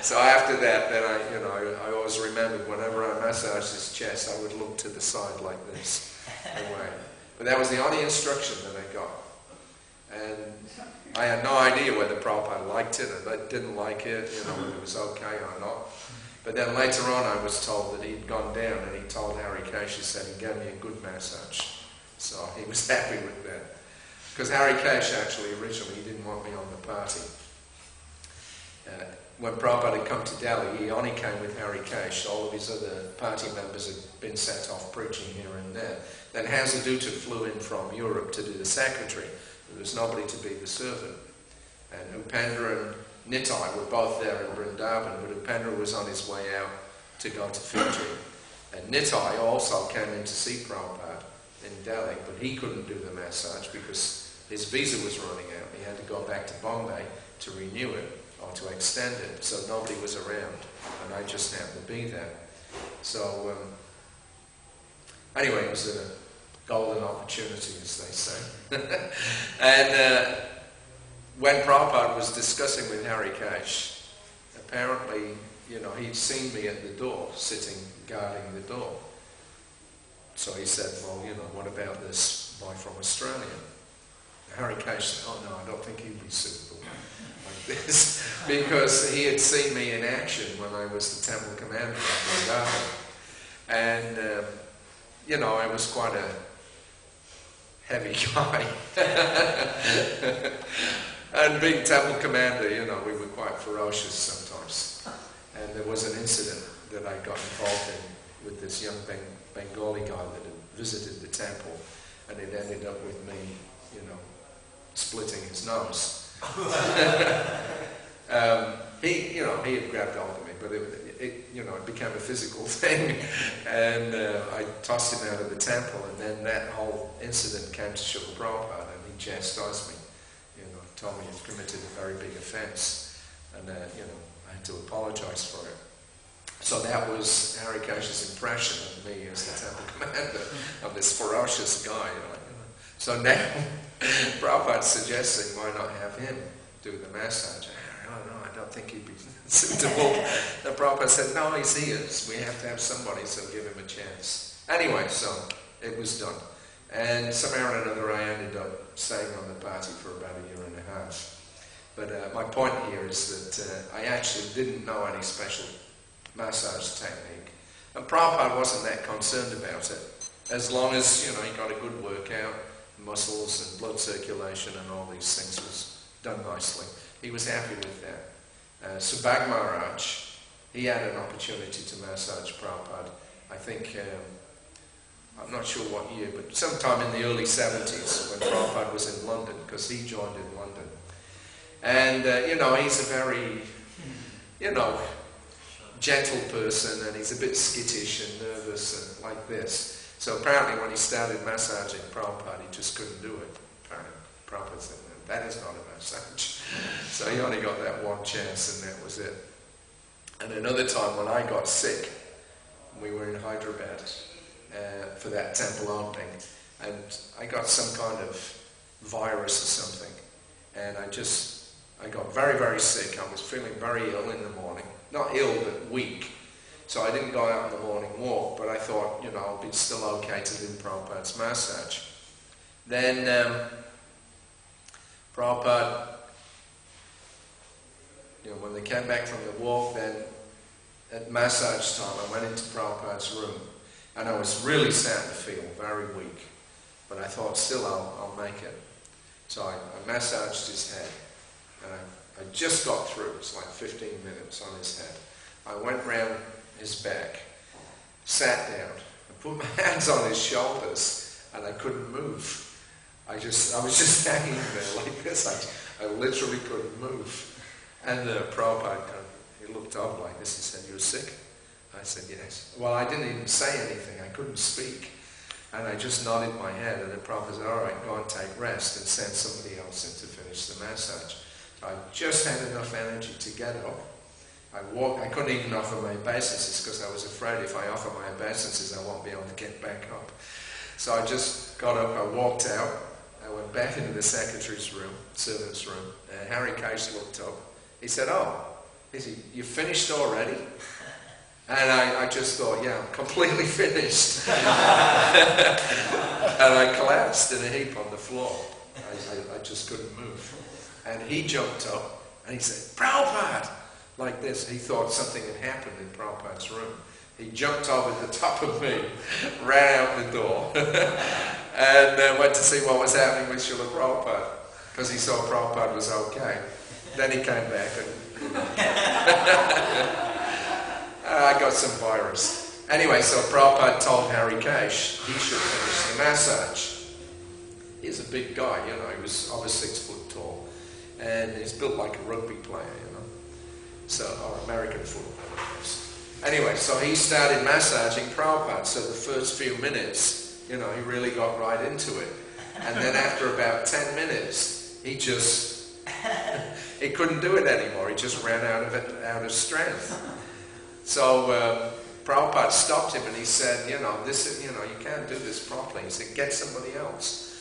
So after that, then I always remembered whenever I massaged his chest, I would look to the side like this, away. But that was the only instruction that I got. And I had no idea whether Prabhupada liked it or didn't like it, you know, whether it was okay or not. But then later on I was told that he'd gone down, and he told Hari Kesh, he said he gave me a good massage. So he was happy with that. Because Hari Kesh actually originally, he didn't want me on the party. When Prabhupada had come to Delhi, he only came with Hari Kesh. All of his other party members had been sent off preaching here and there. Then Hasadutta flew in from Europe to do the secretary. There was nobody to be the servant. And Upendra and Nitai were both there in Vrindavan, but Upendra was on his way out to go to Fiji. And Nitai also came in to see Prabhupada in Delhi, but he couldn't do the massage because his visa was running out. He had to go back to Bombay to renew it or to extend it, so nobody was around, and I just happened to be there. So anyway, it was a golden opportunity, as they say. And when Prabhupada was discussing with Hari Kesh, apparently, you know, he'd seen me at the door, sitting, guarding the door. So he said, well, you know, what about this boy from Australia? Hari Kesh said, oh no, I don't think he'd be suitable like this, because he had seen me in action when I was the temple commander of Vrindavan. And, you know, I was quite a heavy guy. And being temple commander, you know, we were quite ferocious sometimes. And there was an incident that I got involved in with this young Bengali guy that had visited the temple, and it ended up with me, you know, splitting his nose. He had grabbed hold of me, but it became a physical thing, and I tossed him out of the temple, and then that whole incident came to Srila Prabhupada, and he chastised me, you know, told me I'd committed a very big offence, And I had to apologise for it. So that was Harikesh's impression of me as the temple commander, of this ferocious guy. So now Prabhupada's suggesting why not have him do the massage. I don't think he'd be suitable. And Prabhupada said, no, he's here. We have to have somebody, so give him a chance. Anyway, so it was done. And somehow or another I ended up staying on the party for about a year and a half. But my point here is that I actually didn't know any special massage technique. And Prabhupada wasn't that concerned about it. As long as, he got a good workout, muscles and blood circulation and all these things was done nicely. He was happy with that. Subhag Maharaj, he had an opportunity to massage Prabhupada. I think, I'm not sure what year, but sometime in the early 70s when Prabhupada was in London, because he joined in London. And, he's a very, gentle person, and he's a bit skittish and nervous and like this. So apparently when he started massaging Prabhupada, he just couldn't do it. Apparently Prabhupada said, that is not a massage. So he only got that one chance, and that was it. And another time when I got sick, we were in Hyderabad for that temple opening, and I got some kind of virus or something, and I got very, very sick. I was feeling very ill in the morning. Not ill, but weak. So I didn't go out on the morning walk, but I thought, I'll be still okay to do Prabhupada's massage. Then Prabhupada, when they came back from the walk, then at massage time, I went into Prabhupada's room, and I was really starting to feel very weak. But I thought, still, I'll make it. So I massaged his head, and I just got through. It was like 15 minutes on his head. I went round his back, sat down, and put my hands on his shoulders, and I couldn't move. I was just hanging there like this. I literally couldn't move. And Prabhupada, he looked up like this and said, "You're sick?" I said, "Yes." Well, I didn't even say anything. I couldn't speak. And I just nodded my head, and the Prabhupada said, "All right, go and take rest and send somebody else in to finish the massage." So I just had enough energy to get up. I couldn't even offer my obeisances because I was afraid if I offer my obeisances I won't be able to get back up. So I just got up, I walked out, I went back into the secretary's room, servant's room, and Hari Sauri looked up. He said, "Oh, you finished already?" And I just thought, yeah, I'm completely finished. And I collapsed in a heap on the floor. I just couldn't move. And he jumped up and he said, "Prabhupada!" Like this. He thought something had happened in Prabhupada's room. He jumped over the top of me, ran out the door, and went to see what was happening with Srila Prabhupada, because he saw Prabhupada was okay. Then he came back and I got some virus. Anyway, so Prabhupada told Hari Sauri he should finish the massage. He's a big guy, he was over 6 foot tall, and he's built like a rugby player, so, or American football, I guess. Anyway, so he started massaging Prabhupada. So the first few minutes, he really got right into it. And then after about 10 minutes, he couldn't do it anymore. He just ran out of strength. So Prabhupada stopped him and he said, you can't do this properly. He said, "Get somebody else."